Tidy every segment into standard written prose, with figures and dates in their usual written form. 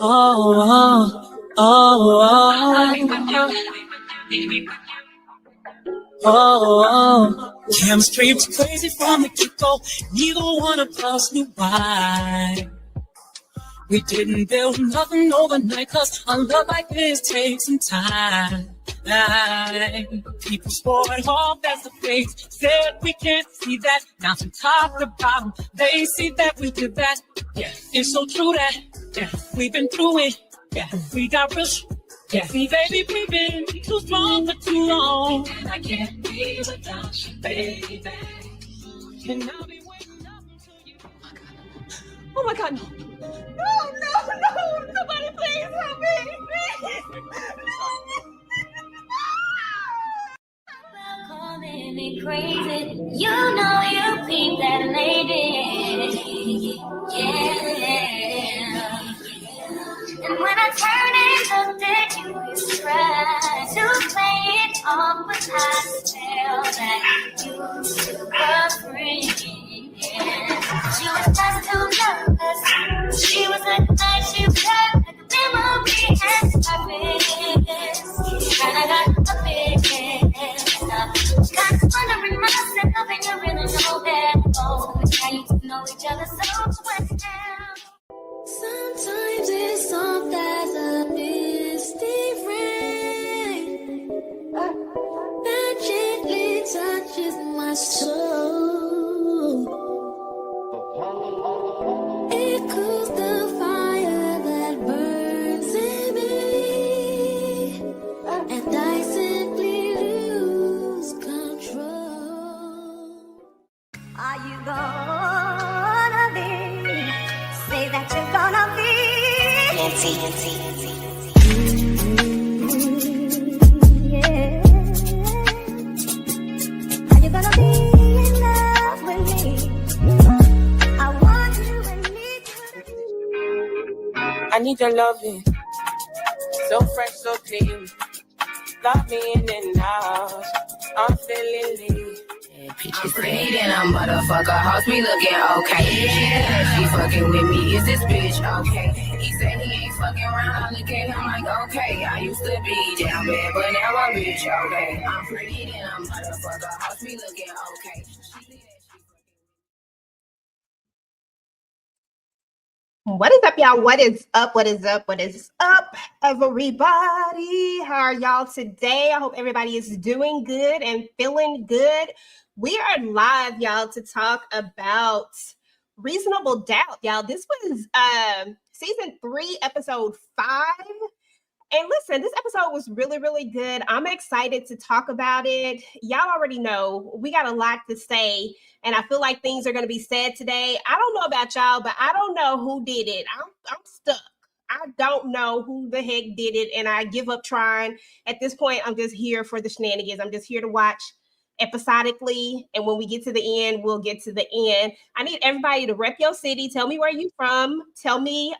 Oh, oh, oh, oh. Chemistry was crazy from the get-go. Neither one of us knew why. We didn't build nothing overnight, 'cause a love like this takes some time. People swore it off as the face, said we can't see that. Now from top to bottom, they see that we did that. Yeah, it's so true that, yeah, we've been through it. Yeah, we got real. Yeah, see, baby, we've been too strong for too long. And I can't be without you, baby. And I'll be waiting up until you. Oh my God, no. No. Somebody please help me. Calling me crazy. You know you peeped that lady. Yeah. And when I turned and looked at you, you tried to play it off, but I tell that you were a friend. Yeah. She was just too nervous. She was like she was like a memory and and I got a big got wondering myself, and you really know that. Oh, now you two know each other so well. Sometimes it's soft as a misty rain that gently touches my soul. It cools the fire that burns in me, and I simply lose control. Are you gonna be? Say that you're gonna be. Yeah. Are you gonna be in love with me? I want you and need you. I need your loving, so fresh, so clean. Love me in and out. I'm feeling lean. I'm pretty and I'm motherfucker. Hoes be looking okay. Yeah, she fucking with me. Is this bitch okay? He said he ain't fucking around. I look at him like okay. I used to be down bad, but now I'm rich. Okay, I'm pretty and I'm motherfucker. Hoes be looking okay. What is up, y'all? What is up? What is up? What is up, everybody? How are y'all today? I hope everybody is doing good and feeling good. We are live, y'all, to talk about Reasonable Doubt, y'all. This was season 3, episode 5. And listen, this episode was really, really good. I'm excited to talk about it. Y'all already know we got a lot to say, and I feel like things are going to be said today. I don't know about y'all, but I don't know who did it. I'm stuck. I don't know who the heck did it, and I give up trying. At this point, I'm just here for the shenanigans. I'm just here to watch episodically, and when we get to the end, we'll get to the end. I need everybody to rep your city. Tell me where you from. Tell me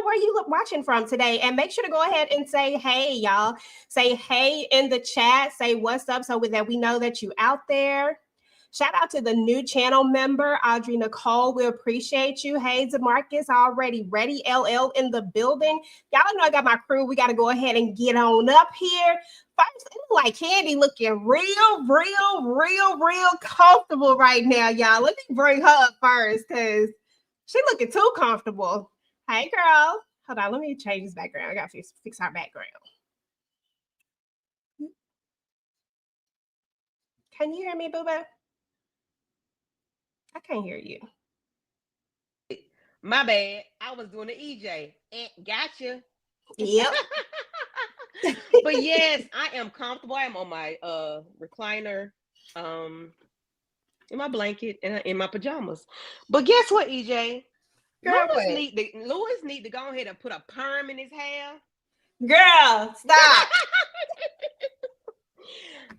where you watching from today, and make sure to go ahead and say hey, y'all. Say hey in the chat. Say what's up so that we know that you out there. Shout out to the new channel member, Audrey Nicole. We appreciate you. Hey, DeMarcus, already ready. LL in the building. Y'all know I got my crew. We got to go ahead and get on up here. First, it look like Candy looking real comfortable right now, y'all. Let me bring her up first because she looking too comfortable. Hey, girl. Hold on. Let me change this background. I got to fix our background. Can you hear me, Booba? I can't hear you. My bad. I was doing the EJ. Gotcha. Yep. But yes, I am comfortable. I am on my recliner, in my blanket, and in my pajamas. But guess what, EJ? Girl, Louis need to go ahead and put a perm in his hair. Girl, stop.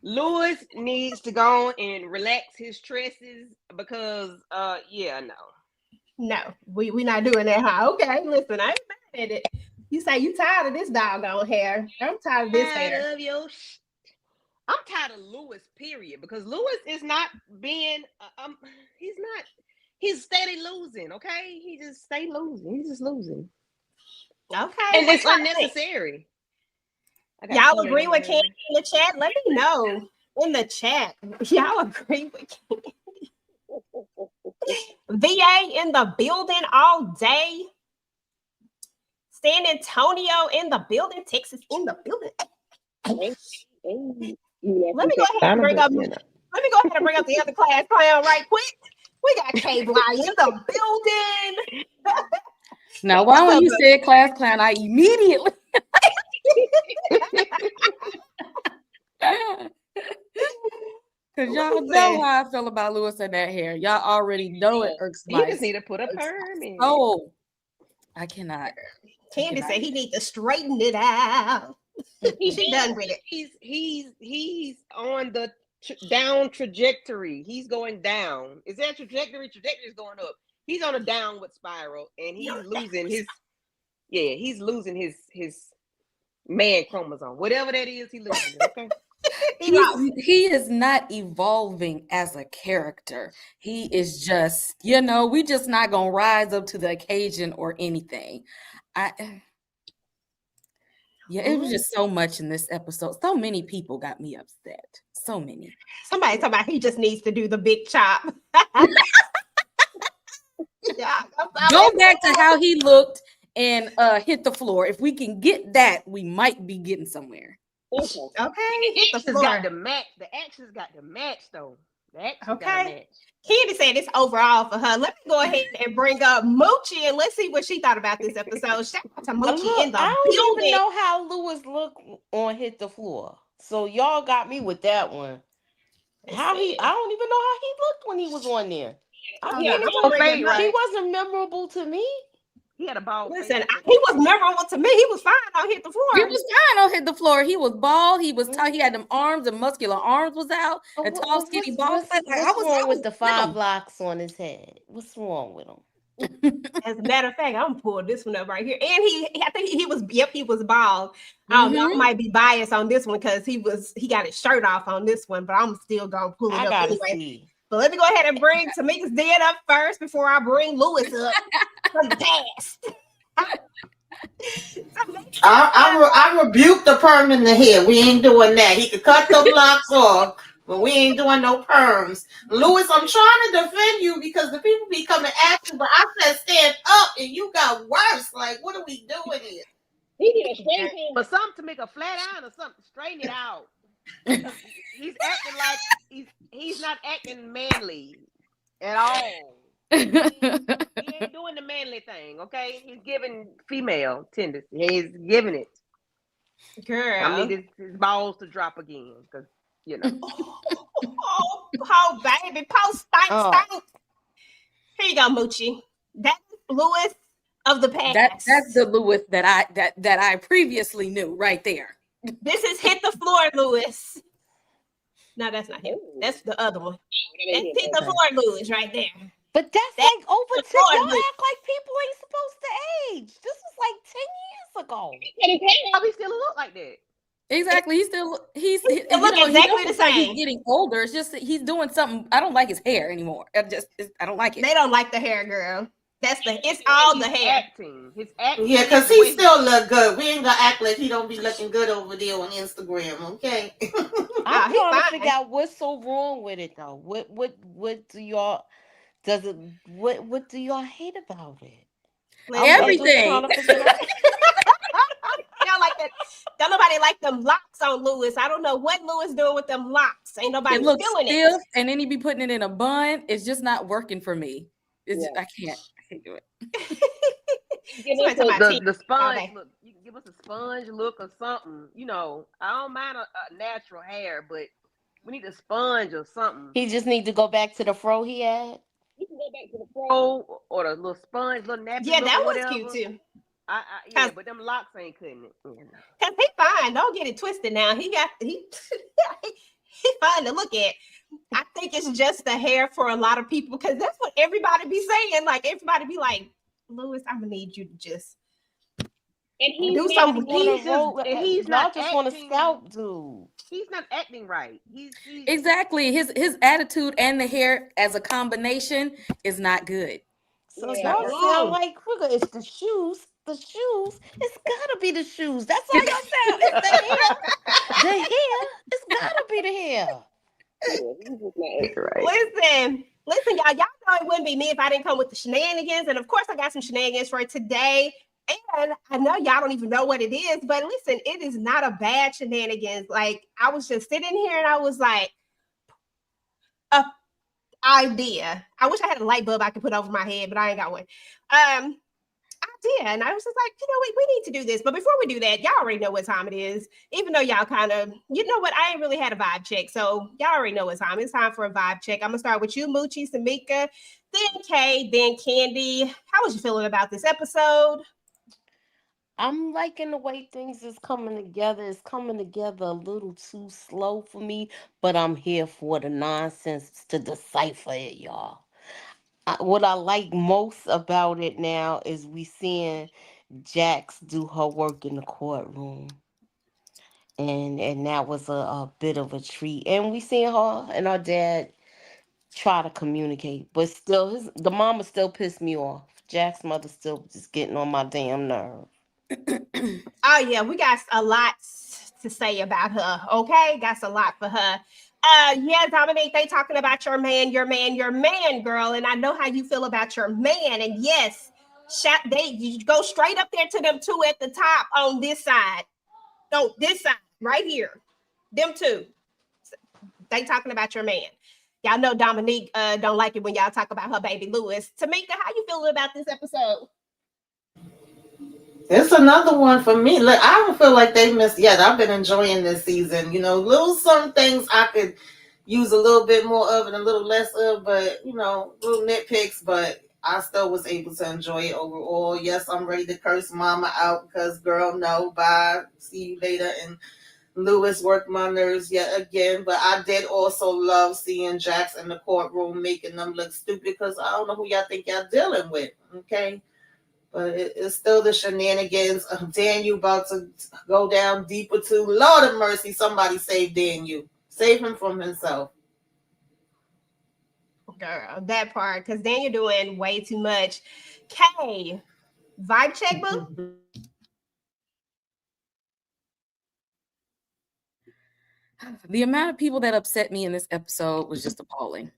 Louis needs to go and relax his tresses because, No, we not doing that, huh? Okay, listen, I ain't mad at it. You say you tired of this doggone hair. I'm tired of this hair. I'm tired of Louis, period, because Louis is not being, he's steady losing. Okay, he just stay losing. He's just losing. Okay, And it's unnecessary. Y'all agree with Candy in the chat? Let me know in the chat. Y'all agree with Candy? VA in the building all day. San Antonio in the building. Texas in the building. Let me go ahead and bring up. Let me go ahead and bring up the other class clown right quick. We got K-Bly in the building. Now, why when you said class clown, I immediately. Because y'all know how I feel about Lewis and that hair. Y'all already know it irks my. You just need to put a perm in. Oh, I cannot. Candy said he needs to straighten it out. She done with it. He's on the down trajectory. He's going down. Is that trajectory? Trajectory is going up. He's on a downward spiral, and he's losing his. Yeah, he's losing his man chromosome. Whatever that is, he's losing it. Okay. He is not evolving as a character. He is just, we just not gonna rise up to the occasion or anything. It was just so much in this episode. So many people got me upset. So many. Somebody talking about he just needs to do the big chop. Go back to how he looked and hit the floor. If we can get that, we might be getting somewhere. Okay. The actions got to match. The actions got to match, though. The actions got to match. Candy said it's overall for her. Let me go ahead and bring up Moochie and let's see what she thought about this episode. Shout out to Moochie in the I don't even know how Lewis looked on Hit the Floor. So y'all got me with that one. I don't even know how he looked when he was on there. He wasn't memorable to me. He had a bald. Listen, he was memorable to me. He was fine on Hit the Floor. He was fine on Hit the Floor. He was bald. He was tall. He had them arms and muscular arms was out. A tall, skinny bald. What's wrong with the 5 locks on his head? What's wrong with him? As a matter of fact, I'm gonna pull this one up right here. And I think he was bald. I don't know, I might be biased on this one because he got his shirt off on this one, but I'm still gonna pull it up anyway. See. But let me go ahead and bring Tamika's dead up first before I bring Lewis up from the past. I rebuke the perm in the hair. We ain't doing that. He could cut the locks off, but we ain't doing no perms. Lewis, I'm trying to defend you because the people be coming at you, but I said stand up and you got worse. Like, what are we doing here? He need a straight him or something to make a flat iron or something. Straighten it out. He's acting like he's not acting manly at all. He ain't doing the manly thing, okay? He's giving female tendency. He's giving it. Girl, I need his balls to drop again because oh, baby, post stank. Here you go, Moochie. That's Lewis of the past. That's the Lewis that I previously knew right there. This is Hit the Floor, Lewis. No, that's not him. That's the other one. That's Hit the Floor, Lewis, right there. But that's like over 10. Y'all act like people ain't supposed to age. This was like 10 years ago. He still look like that. Exactly. He look exactly the same. He's getting older. It's just he's doing something. I don't like his hair anymore. I don't like it. They don't like the hair, girl. It's all the hair. His acting. Yeah, because he still look good. We ain't gonna act like he don't be looking good over there on Instagram, okay? I'm trying to figure out what's so wrong with it though. What do y'all hate about it? Everything. Y'all like that? Don't nobody like them locks on Lewis. I don't know what Lewis doing with them locks. Ain't nobody feeling it. And then he be putting it in a bun. It's just not working for me. I can't do it. the sponge look. You can give us a sponge look or something. I don't mind a natural hair, but we need a sponge or something. He just need to go back to the fro he had. He can go back to the fro or the little sponge, little nappy. Yeah, that was cute too. But them locks ain't cutting it. Cause he fine. Don't get it twisted now. He fine to look at. I think it's just the hair for a lot of people because that's what everybody be saying. Like everybody be like, Lewis, I'm gonna need you to just And do some. he's not just want to scalp dude. He's not acting right. He's exactly his attitude and the hair as a combination is not good. So y'all sound like it's the shoes. The shoes. It's gotta be the shoes. That's how y'all sound. It's the hair. The hair. It's gotta be the hair. Listen, y'all know it wouldn't be me if I didn't come with the shenanigans. And of course, I got some shenanigans for today. And I know y'all don't even know what it is, but listen, it is not a bad shenanigans. Like, I was just sitting here and I was like, idea. I wish I had a light bulb I could put over my head, but I ain't got one. Idea. And I was just like, you know what, we need to do this. But before we do that, y'all already know what time it is. Even though y'all kind of, you know what, I ain't really had a vibe check. So y'all already know what time. It's time for a vibe check. I'm gonna start with you, Moochie, Samika, then Kay, then Candy. How was you feeling about this episode? I'm liking the way things is coming together. It's coming together a little too slow for me, but I'm here for the nonsense to decipher it, y'all. What I like most about it now is we seeing Jax do her work in the courtroom. And that was a bit of a treat. And we seeing her and her dad try to communicate, but still the mama still pissed me off. Jack's mother still just getting on my damn nerve. Oh yeah, we got a lot to say about her. Okay, got a lot for her. Yeah, Dominique, they talking about your man, girl, and I know how you feel about your man. And yes, you go straight up there to them two at the top on this side. No, this side right here. Them two. They talking about your man. Y'all know Dominique don't like it when y'all talk about her baby Lewis. Tamika, how you feeling about this episode? It's another one for me. Look, I don't feel like they missed yet. I've been enjoying this season. You know, some things I could use a little bit more of and a little less of, but little nitpicks, but I still was able to enjoy it overall. Yes, I'm ready to curse mama out because girl, no, bye. See you later. And Lewis worked my nerves yet again, but I did also love seeing Jax in the courtroom making them look stupid because I don't know who y'all think y'all dealing with. Okay. But it's still the shenanigans of Daniel about to go down deeper too. Lord of mercy, somebody save Daniel. Save him from himself. Girl, that part, because Daniel doing way too much. Kay, vibe check, boo? The amount of people that upset me in this episode was just appalling.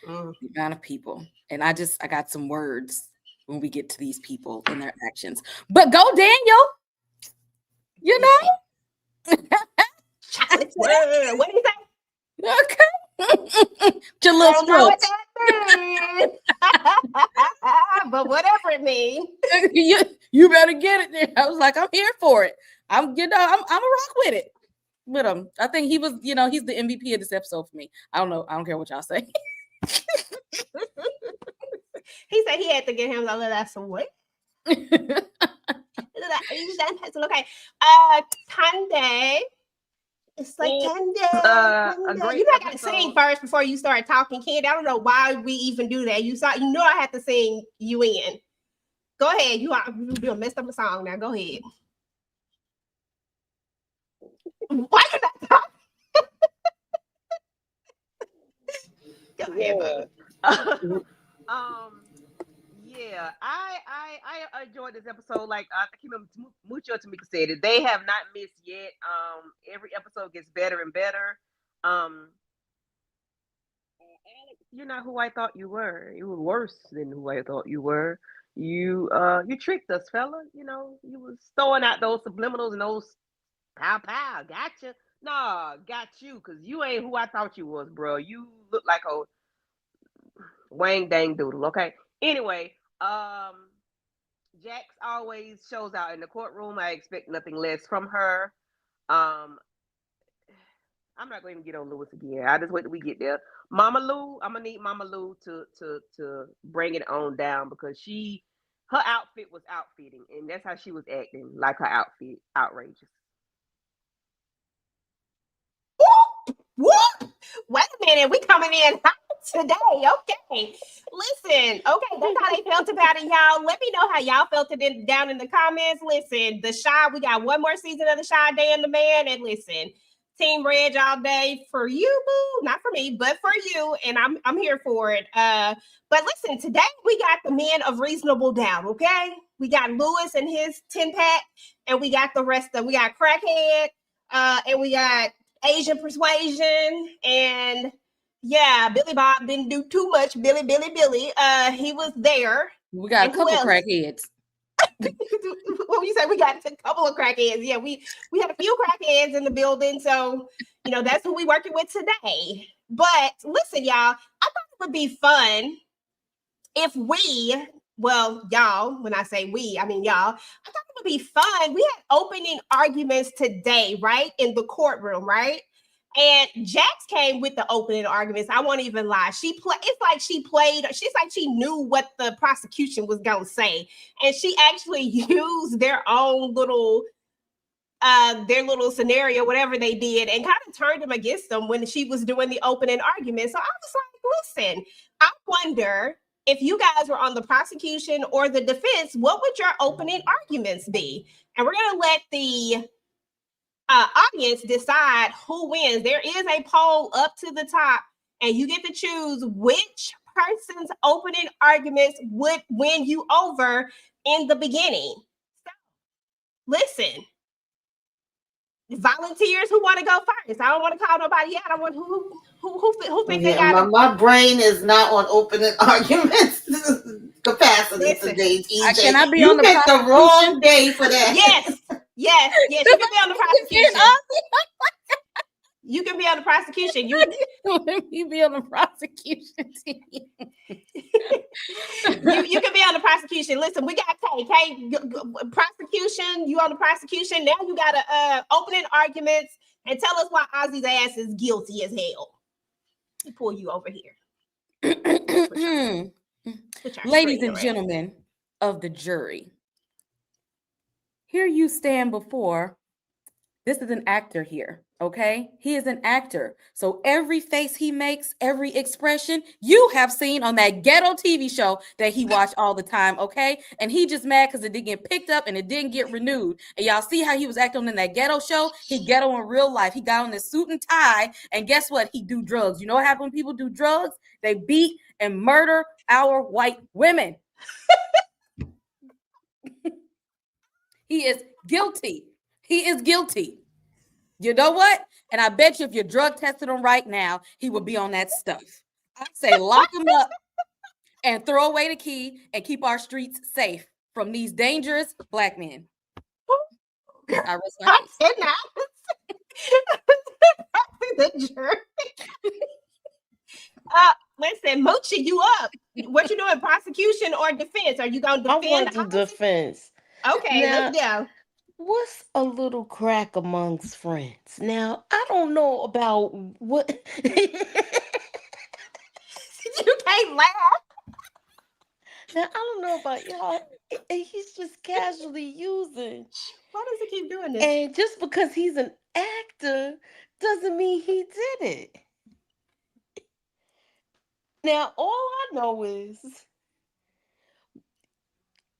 The amount of people. And I got some words when we get to these people and their actions. But go Daniel. You know? Chocolate. What do you say? Okay. Your little know what that means. But whatever it means. you better get it. I was like, I'm here for it. I'm a rock with it. With him. I think he was, he's the MVP of this episode for me. I don't know. I don't care what y'all say. He said he had to get him a little some weight. Okay. Kande. It's like Kande. You know I gotta sing first before you start talking, Candy. I don't know why we even do that. You know I have to sing you in. Go ahead. You messed up the song now. Go ahead. Why you not talking? Go ahead, Yeah, I enjoyed this episode. Like I think Mucho Tamika said it. They have not missed yet. Every episode gets better and better. Alex, you're not who I thought you were. You were worse than who I thought you were. You tricked us, fella. You was throwing out those subliminals and those pow, gotcha. Nah, got you, because you ain't who I thought you was, bro. You look like a wang dang doodle, okay? Anyway, Jax always shows out in the courtroom. I expect nothing less from her. I'm not going to get on Lewis again. I just wait till we get there. Mama Lou, I'm gonna need Mama Lou to bring it on down, because her outfit was outfitting, and that's how she was acting, like her outfit outrageous. Whoop! Wait a minute, we coming in hot today. Okay. Listen, okay, that's how they felt about it, y'all. Let me know how y'all felt it down in the comments. Listen, the Shy, we got one more season of the Shy Day and the Man. And listen, Team Reg all day for you, boo. Not for me, but for you. And I'm here for it. But listen, today we got the men of reasonable doubt, okay? We got Lewis and his 10-pack, and we got the rest of we got Crackhead, and we got Asian Persuasion, and yeah, Billy Bob didn't do too much. Billy. He was there. We got a couple crackheads. What you say? We got a couple of crackheads. Yeah, we had a few crackheads in the building. So, that's who we working with today. But listen, y'all, I thought it would be fun if y'all, when I say we, I mean y'all, I thought it would be fun. We had opening arguments today, right? In the courtroom, right? And Jax came with the opening arguments. I won't even lie. She's like she knew what the prosecution was gonna say. And she actually used their own little scenario, whatever they did, and kind of turned them against them when she was doing the opening argument. So I was like, listen, I wonder if you guys were on the prosecution or the defense, what would your opening arguments be? And we're going to let the audience decide who wins. There is a poll up to the top, and you get to choose which person's opening arguments would win you over in the beginning. So, listen. Volunteers who want to go first. I don't want to call nobody out. I want who think they got my brain is not on opening arguments capacity today. Can I be you on the picked the wrong day for that. Yes. You can be on the prosecution. You can be on the prosecution. You be on the prosecution team. you can be on the prosecution. Listen, we got Kay. Prosecution. You on the prosecution. Now you got to opening arguments and tell us why Ozzy's ass is guilty as hell. Let me pull you over here. Ladies and gentlemen of the jury, here you stand before. This is an actor here, okay? He is an actor. So every face he makes, every expression, you have seen on that ghetto TV show that he watched all the time, okay? And he just mad because it didn't get picked up and it didn't get renewed. And y'all see how he was acting in that ghetto show? He ghetto in real life. He got on this suit and tie, and guess what? He do drugs. You know what happens when people do drugs? They beat and murder our white women. He is guilty. He is guilty. You know what? And I bet you if you drug tested him right now, he would be on that stuff. I say lock him up and throw away the key and keep our streets safe from these dangerous black men. I cannot. The jury. Listen, Moochie, you up. What you doing, prosecution or defense? Are you going to defend? I want the defense. Okay, let's go. What's a little crack amongst friends? Now, I don't know about what... You can't laugh. Now, I don't know about y'all. He's just casually using. Why does he keep doing this? And just because he's an actor doesn't mean he did it. Now, all I know is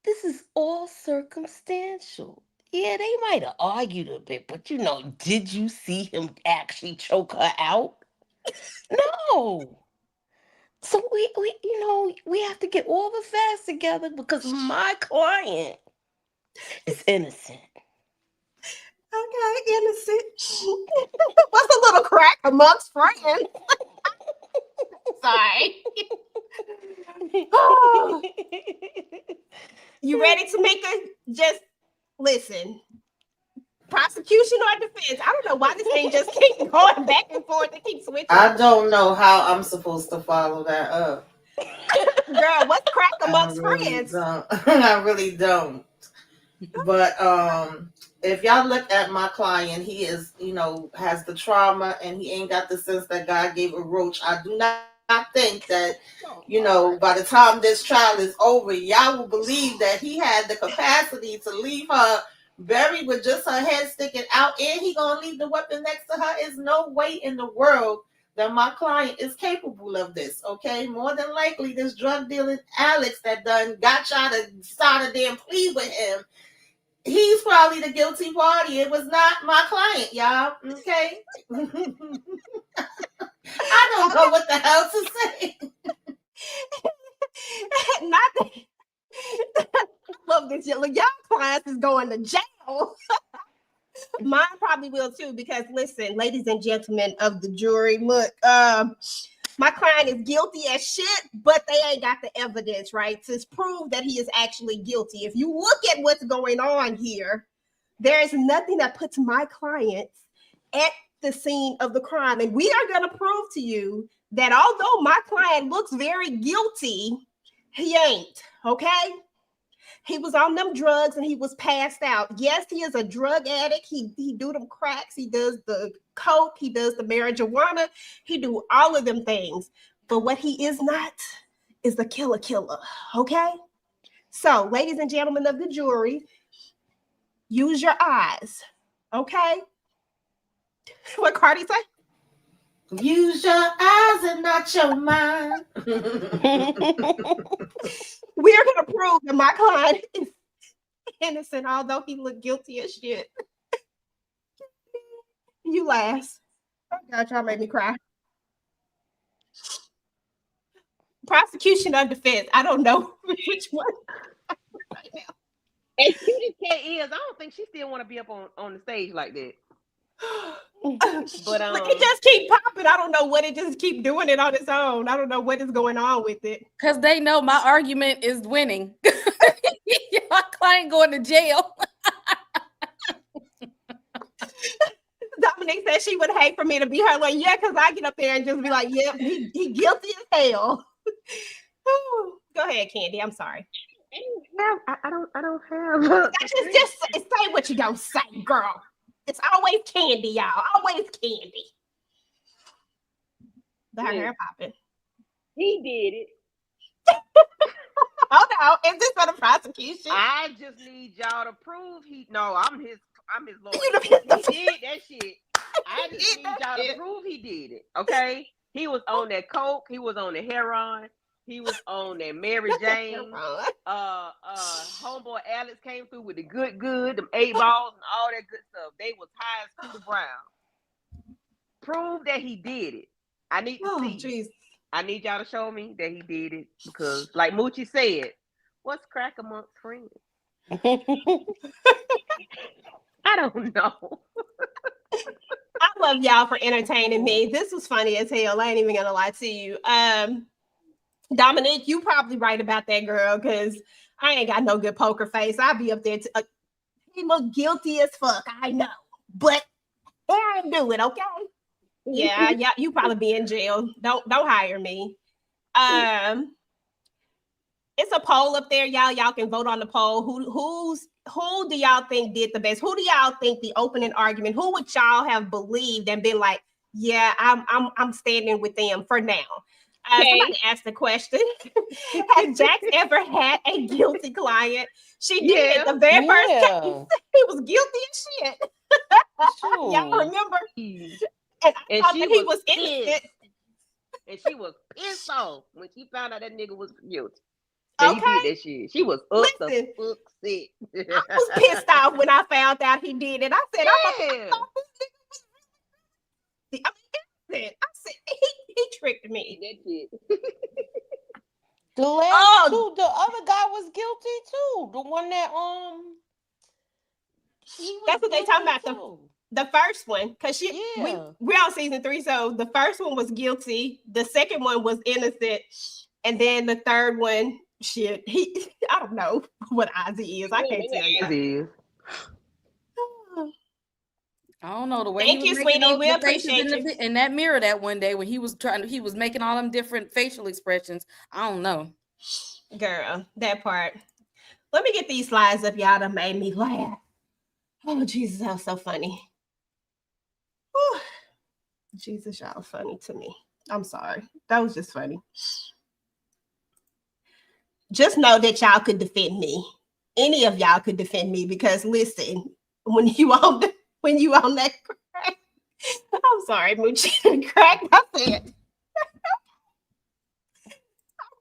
this is all circumstantial. Yeah, they might have argued a bit, but did you see him actually choke her out? No. So we have to get all the facts together because my client is innocent. Okay, innocent. What's a little crack amongst friends? Sorry. Oh. You ready, Tamika? Just listen. Prosecution or defense? I don't know why this thing just keeps going back and forth. It keeps switching. I don't know how I'm supposed to follow that up. Girl, what's crack amongst friends? I really don't. But if y'all look at my client, he is, has the trauma and he ain't got the sense that God gave a roach. I do not think that, by the time this trial is over, y'all will believe that he had the capacity to leave her buried with just her head sticking out, and he gonna leave the weapon next to her. Is no way in the world that my client is capable of this, okay? More than likely, this drug dealing Alex that done got y'all to start a damn plea with him, he's probably the guilty party. It was not my client, y'all, okay? I don't know what the hell to say. Not that. I love this. Y'all clients is going to jail. Mine probably will too, because listen, ladies and gentlemen of the jury, look, my client is guilty as shit, but they ain't got the evidence, right, to prove that he is actually guilty. If you look at what's going on here, there is nothing that puts my clients at the scene of the crime. And we are going to prove to you that although my client looks very guilty, he ain't, okay? He was on them drugs and he was passed out. Yes, he is a drug addict. He do them cracks. He does the coke. He does the marijuana. He do all of them things. But what he is not is the killer, okay? So, ladies and gentlemen of the jury, use your eyes, okay? What Cardi say? Use your eyes and not your mind. We are going to prove that my client is innocent, although he looked guilty as shit. You laugh. Oh God, y'all made me cry. Prosecution or defense? I don't know which one. Right now. As cute as Kay is, I don't think she still want to be up on the stage like that. But it just keep popping. I don't know what it just keep doing it on its own. I don't know what is going on with it. Because they know my argument is winning. My client going to jail. Dominique said she would hate for me to be her. Like, yeah, because I get up there and just be like, yeah, he guilty as hell. Go ahead, Candy. I'm sorry. I don't have. Just say what you gonna say, girl. It's always Candy, y'all. Always Candy. The hair popping. He did it. Oh no, is this for the prosecution? I just need y'all to prove I'm his lawyer. He did that shit. I just need y'all to prove he did it. Okay? He was on that coke, he was on the heroin, he was on that Mary Jane. Homeboy Alex came through with the good, them 8 balls and all that good stuff. They was high as Scooter Brown. Prove that he did it. I need to see. Geez. I need y'all to show me that he did it, because, like Moochie said, what's crack amongst friends? I don't know. I love y'all for entertaining me. This was funny as hell. I ain't even gonna lie to you. Dominique, you probably right about that, girl, because I ain't got no good poker face. I'll be up there. He look guilty as fuck. I know, but I ain't do it. Okay. Yeah, you probably be in jail. Don't hire me. It's a poll up there, y'all. Y'all can vote on the poll. Who do y'all think did the best? Who do y'all think the opening argument? Who would y'all have believed and been like, yeah, I'm standing with them for now? Somebody asked the question. Has Jax ever had a guilty client? She did it the very first case. He was guilty as shit. Y'all remember? And I thought that he was innocent. And she was pissed off when she found out that nigga was guilty. He did that shit. She was up the fuck sick. I was pissed off when I found out he did it. I said, I said he tricked me. That's it. The last two, the other guy was guilty too. The one that that's what they talking about. The first one, because we're on season 3, so the first one was guilty, the second one was innocent, and then the third one, shit, I don't know what Ozzy is. I can't tell you. I don't know the way. Thank you, sweetie. We appreciate you. In that mirror that one day when he was making all them different facial expressions. I don't know, girl, that part. Let me get these slides up, y'all. That made me laugh. Oh Jesus, that was so funny. Whew. Jesus, y'all funny to me. I'm sorry. That was just funny. Just know that y'all could defend me. Any of y'all could defend me, because listen, when you on that crack, I'm sorry, Moochie. Crack. I said.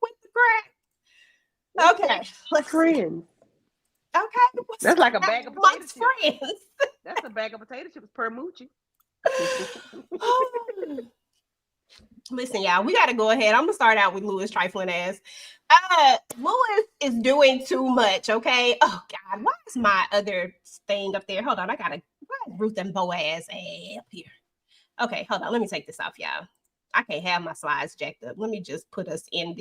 With the crack. Okay. Let's Friends. Okay. That's like a bag of potato Amongst chips. friends. That's a bag of potato chips per moochie. Listen, y'all, we got to go ahead. I'm going to start out with Louis trifling ass. Louis is doing too much, okay? Oh, God, why is my other thing up there? Hold on, why is Ruth and Boaz up here? Okay, hold on, let me take this off, y'all. I can't have my slides jacked up. Let me just put us in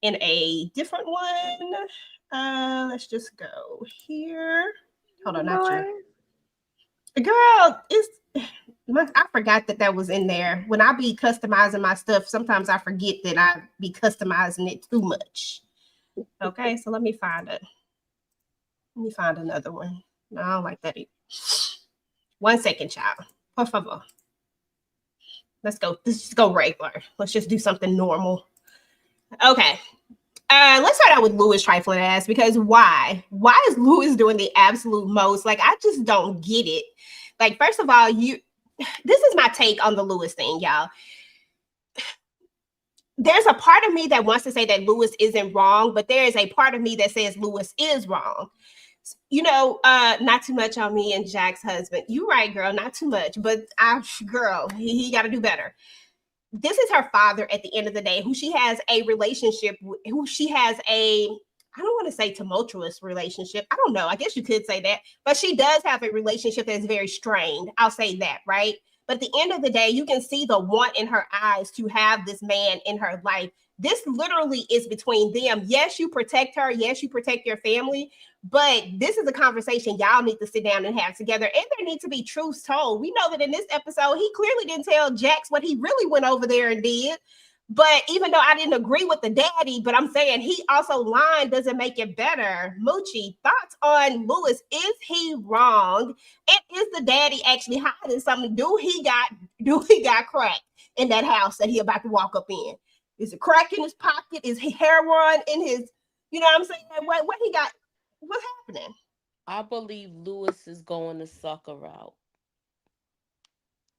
a different one. Let's just go here. Hold on, not you. Girl, I forgot that was in there. When I be customizing my stuff, sometimes I forget that I be customizing it too much. Okay, so let me find it. Let me find another one. No, I don't like that either. 1 second, child. Por favor. Let's just go regular. Let's just do something normal. Okay. Let's start out with Louis trifling ass, because why? Why is Louis doing the absolute most? Like, I just don't get it. Like, first of all, this is my take on the Louis thing, y'all. There's a part of me that wants to say that Louis isn't wrong, but there is a part of me that says Louis is wrong. Not too much on me and Jack's husband. You right, girl, not too much, but he got to do better. This is her father at the end of the day, who she has a relationship with, who she has I don't want to say tumultuous relationship. I don't know. I guess you could say that, but she does have a relationship that is very strained. I'll say that, right? But at the end of the day, you can see the want in her eyes to have this man in her life. This literally is between them. Yes, you protect her. Yes, you protect your family. But this is a conversation y'all need to sit down and have together. And there need to be truths told. We know that in this episode, he clearly didn't tell Jax what he really went over there and did. But even though I didn't agree with the daddy, but I'm saying he also lying doesn't make it better. Moochie, thoughts on Louis? Is he wrong? And is the daddy actually hiding something? Do he got crack in that house that he about to walk up in? Is it crack in his pocket? Is he heroin in his, you know what I'm saying? What he got? What's happening? I believe Louis is going the sucker route.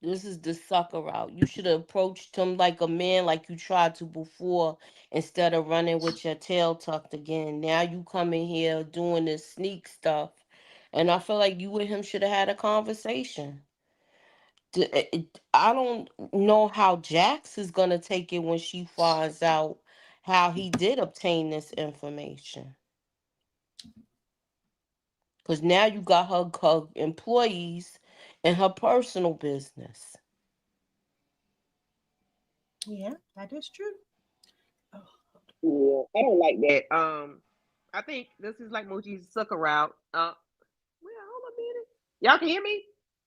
This is the sucker route. You should have approached him like a man, like you tried to before, instead of running with your tail tucked again. Now you come in here doing this sneak stuff. And I feel like you and him should have had a conversation. I don't know how Jax is going to take it when she finds out how he did obtain this information. Because now you got her employees and her personal business. Yeah, that is true. Yeah, I don't like that. I think this is like Moochie's sucker route. Hold on a minute. Y'all can hear me?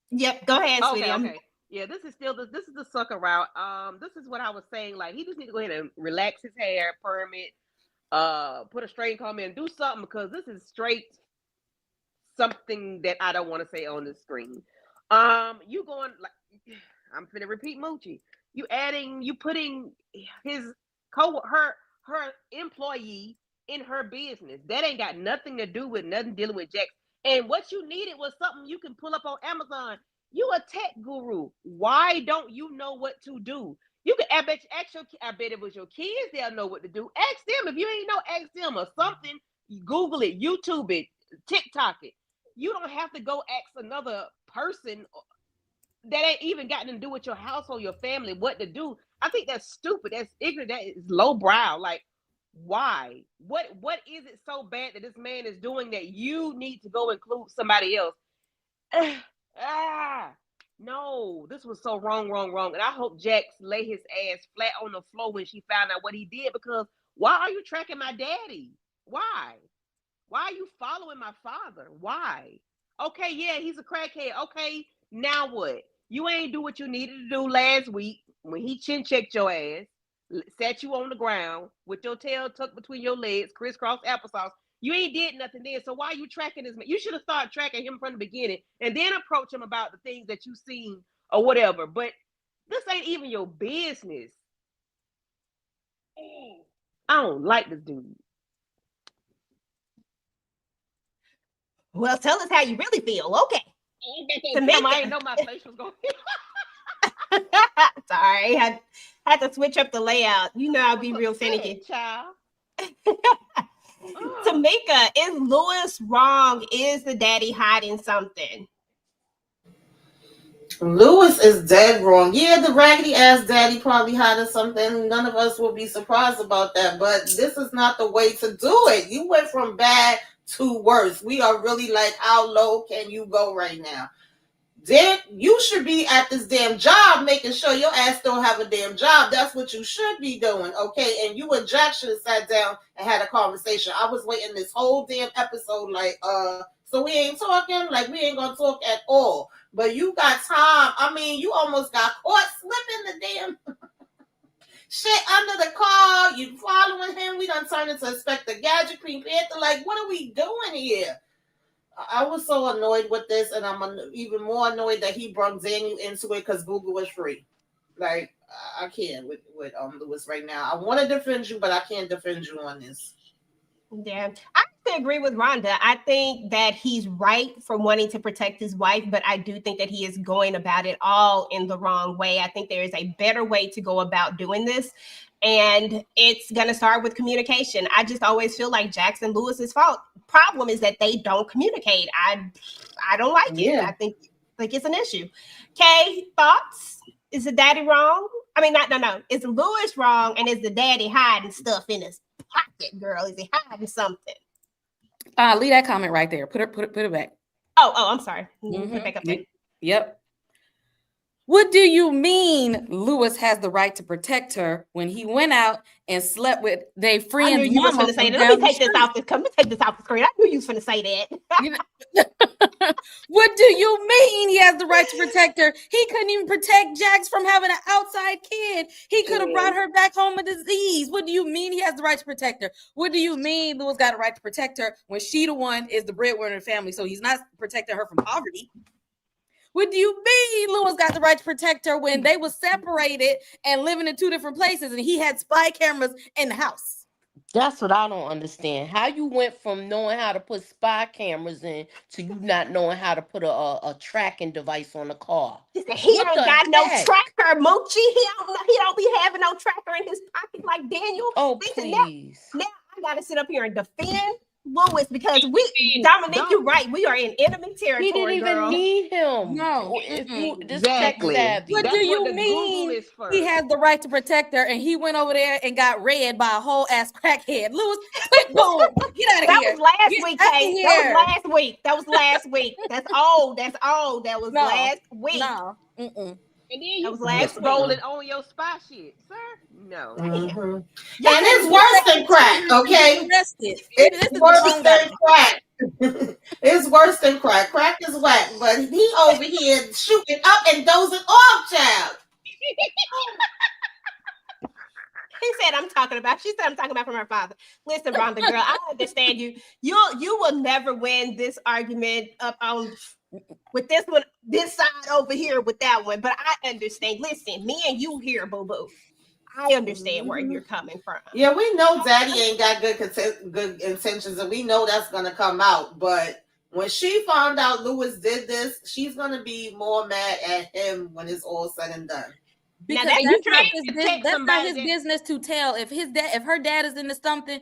Yep, go ahead, sweetie. Okay. Yeah, this is the sucker route. This is what I was saying. Like, he just need to go ahead and relax his hair, perm it, put a straight comb in, do something, because this is straight something that I don't want to say on the screen. You going like, I'm finna repeat Moochie. You putting her employee in her business. That ain't got nothing to do with nothing dealing with Jax. And what you needed was something you can pull up on Amazon. You a tech guru. Why don't you know what to do? You can, I bet it was your kids. They'll know what to do. Ask them. If you ain't know, ask them or something. Google it, YouTube it, TikTok it. You don't have to go ask another person that ain't even got to do with your household, your family, what to do. I think that's stupid. That's ignorant. That is lowbrow. Like, why? What is it so bad that this man is doing that you need to go include somebody else? No, this was so wrong. And I hope Jax lay his ass flat on the floor when she found out what he did, because why are you tracking my daddy? Why? Why are you following my father? Why? Okay, yeah, he's a crackhead. Okay, now what? You ain't do what you needed to do last week when he chin checked your ass, sat you on the ground with your tail tucked between your legs, crisscross applesauce. You ain't did nothing then. So why are you tracking this man? You should have started tracking him from the beginning and then approach him about the things that you seen or whatever. But this ain't even your business. I don't like this dude. Well, tell us how you really feel. Okay. I didn't know my face was going. Sorry, had to switch up the layout. You know, I'll be real finicky. Child. Tamika, is Lewis wrong? Is the daddy hiding something? Lewis is dead wrong. Yeah, the raggedy ass daddy probably hiding something. None of us will be surprised about that. But this is not the way to do it. You went from bad to worse. We are really like, how low can you go right now? Then you should be at this damn job making sure your ass don't have a damn job. That's what you should be doing, okay? And you and Jack should have sat down and had a conversation. I was waiting this whole damn episode like, so we ain't talking? Like, we ain't gonna talk at all. But you got time. I mean, you almost got caught slipping the damn shit under the car. You following him. We done turned into Inspector Gadget, Green Panther. Like, what are we doing here? I was so annoyed with this, and I'm even more annoyed that he brought Daniel into it because Google was free. Like, I can't with Lewis right now. I want to defend you, but I can't defend you on this. Yeah, I agree with Rhonda. I think that he's right for wanting to protect his wife, but I do think that he is going about it all in the wrong way. I think there is a better way to go about doing this. And it's going to start with communication. I just always feel like Jackson Lewis's problem is that they don't communicate. I don't like it. I think it's an issue. Kay, thoughts? Is the daddy wrong? I mean, no. Is Lewis wrong? And is the daddy hiding stuff in his pocket, girl? Is he hiding something? Leave that comment right there. Put it back. Oh, I'm sorry. Put it back up there. Yep. What do you mean Lewis has the right to protect her when he went out and slept with their friend's mama? I knew you was going to say that. Let me take this off the screen. I knew you was going to say that. What do you mean he has the right to protect her? He couldn't even protect Jax from having an outside kid. He could have brought her back home with disease. What do you mean he has the right to protect her? What do you mean Lewis got a right to protect her when she the one is the breadwinner in the family, so he's not protecting her from poverty? What do you mean Lewis got the right to protect her when they were separated and living in two different places and he had spy cameras in the house? That's what I don't understand. How you went from knowing how to put spy cameras in to you not knowing how to put a tracking device on the car. He ain't got no tracker, Moochie. He don't be having no tracker in his pocket like Daniel. Oh, please. Now I gotta sit up here and defend Lewis because Dominique, you're right. We are in enemy territory. He didn't even need him. No, Exactly. What do you mean he has the right to protect her and he went over there and got read by a whole ass crackhead? Lewis, boom, get out of here. That was last week, Kate. That was last week. That's all. That was last week. No. And then you rolling on your spy shit, sir? No. Mm-hmm. And it's worse than crack, okay? It's worse than crack. It's worse than crack. Crack is whack, but he over here shooting up and dozing off, child. She said I'm talking about from her father. Listen, Rhonda, girl, I understand you. You will never win this argument up on with this one, this side over here with that one. But I understand. Listen, me and you here, boo-boo. I understand where you're coming from. Yeah, we know Daddy ain't got good intentions, and we know that's gonna come out. But when she found out Lewis did this, she's gonna be more mad at him when it's all said and done. Because that's not his business to tell. If her dad is into something,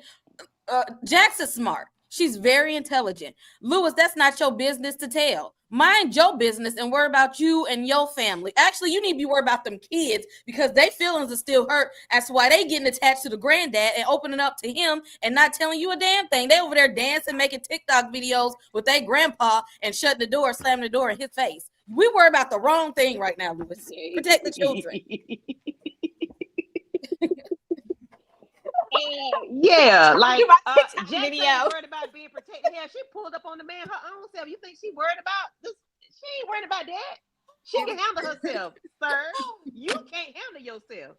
Jax is smart. She's very intelligent. Lewis, that's not your business to tell. Mind your business and worry about you and your family. Actually, you need to be worried about them kids because their feelings are still hurt. That's why they getting attached to the granddad and opening up to him and not telling you a damn thing. They over there dancing, making TikTok videos with their grandpa and shutting the door, slamming the door in his face. We worry about the wrong thing right now, Lewis. Protect the children. Yeah, like Jackson worried about being protected. Yeah, she pulled up on the man her own self. You think she worried about this? She ain't worried about that. She can handle herself, sir. You can't handle yourself.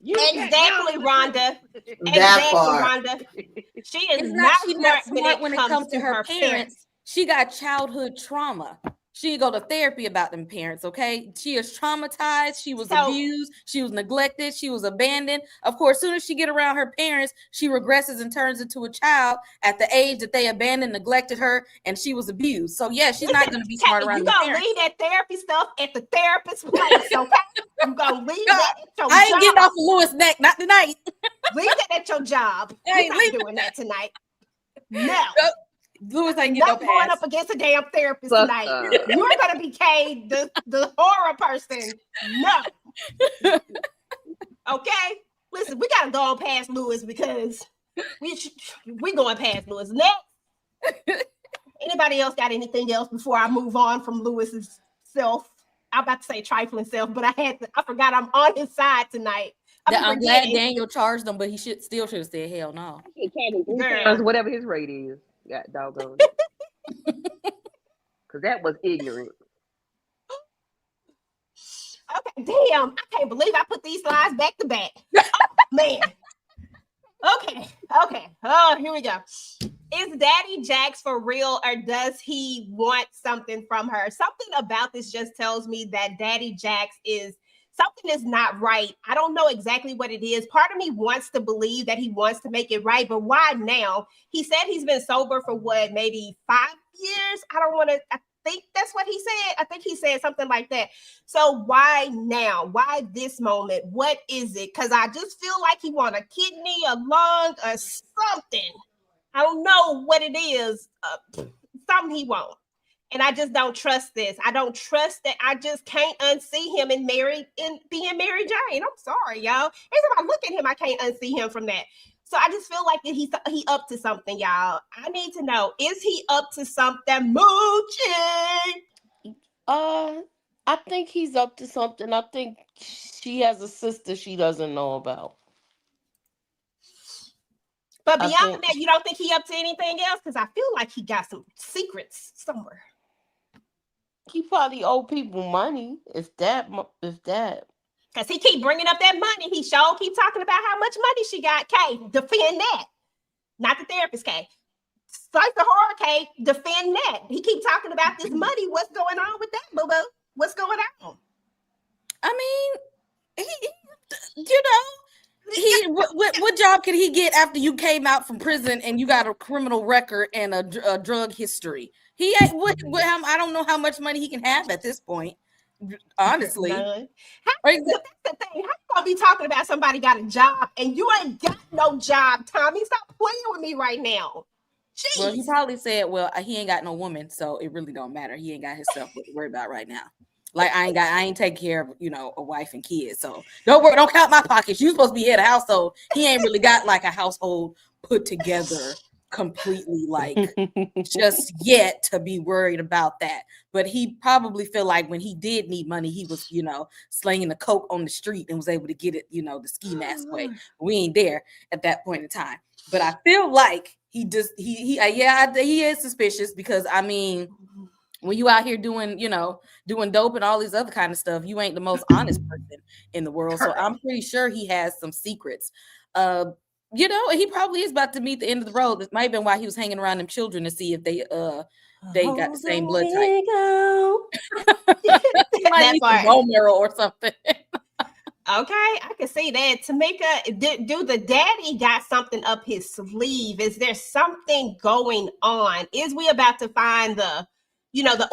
Exactly, Rhonda. Rhonda. She is not smart when it comes to her parents. She got childhood trauma. She didn't go to therapy about them parents, okay? She is traumatized. She was abused. She was neglected. She was abandoned. Of course, as soon as she get around her parents, she regresses and turns into a child at the age that they abandoned, neglected her, and she was abused. So, yeah, she's not going to be smart around you the gonna parents. leave that therapy stuff at the therapist's place, okay? You gonna leave that at your job. I ain't getting off of Lewis' neck, not tonight. Leave that at your job. You're not doing that tonight. No. Lewis ain't not going up against a damn therapist tonight. You're gonna be Kay, the horror person. No. Okay. Listen, we gotta go on past Lewis because we going past Lewis. Next. Anybody else got anything else before I move on from Lewis's self? I'm about to say trifling self, but I forgot I'm on his side tonight. I'm glad Daniel charged him, but he should have said hell no. Whatever his rate is. God doggone. Because that was ignorant. Okay, damn. I can't believe I put these slides back to back. Oh, man. Okay. Oh, here we go. Is Daddy Jax for real, or does he want something from her? Something about this just tells me that Daddy Jax something is not right. I don't know exactly what it is. Part of me wants to believe that he wants to make it right, but why now? He said he's been sober for maybe 5 years? I think that's what he said. I think he said something like that. So why now? Why this moment? What is it? Because I just feel like he want a kidney, a lung, or something. I don't know what it is. Something he wants. And I just don't trust this. I don't trust that. I just can't unsee him being Mary Jane. I'm sorry, y'all. Every time I look at him, I can't unsee him from that. So I just feel like he up to something, y'all. I need to know, is he up to something, Moochie? I think he's up to something. I think she has a sister she doesn't know about. But beyond that, you don't think he up to anything else? Because I feel like he got some secrets somewhere. He probably owe people money. If that. Because he keep bringing up that money. He sure keep talking about how much money she got. Kay, defend that. Not the therapist, Kay. Like the horror, Kay, defend that. He keep talking about this money. What's going on with that, boo-boo? What's going on? I mean, what job could he get after you came out from prison and you got a criminal record and a drug history? He ain't. I don't know how much money he can have at this point. Honestly, that's the thing. How you gonna be talking about somebody got a job and you ain't got no job, Tommy? Stop playing with me right now. Jeez. Well, he probably said, "Well, he ain't got no woman, so it really don't matter. He ain't got himself to worry about right now. Like I ain't taking care of a wife and kids. So don't count my pockets. You supposed to be head of household. He ain't really got like a household put together completely like just yet to be worried about that. But he probably feel like when he did need money, he was slinging the coke on the street and was able to get it the ski mask way. We ain't there at that point in time. But I feel like he is suspicious because I mean, when you out here doing dope and all these other kind of stuff, you ain't the most honest person in the world. So I'm pretty sure he has some secrets. And he probably is about to meet the end of the road. This might have been why he was hanging around them children to see if they got the same blood type. That part. Bone marrow or something. Okay, I can see that. Tamika, do the daddy got something up his sleeve? Is there something going on? Is we about to find the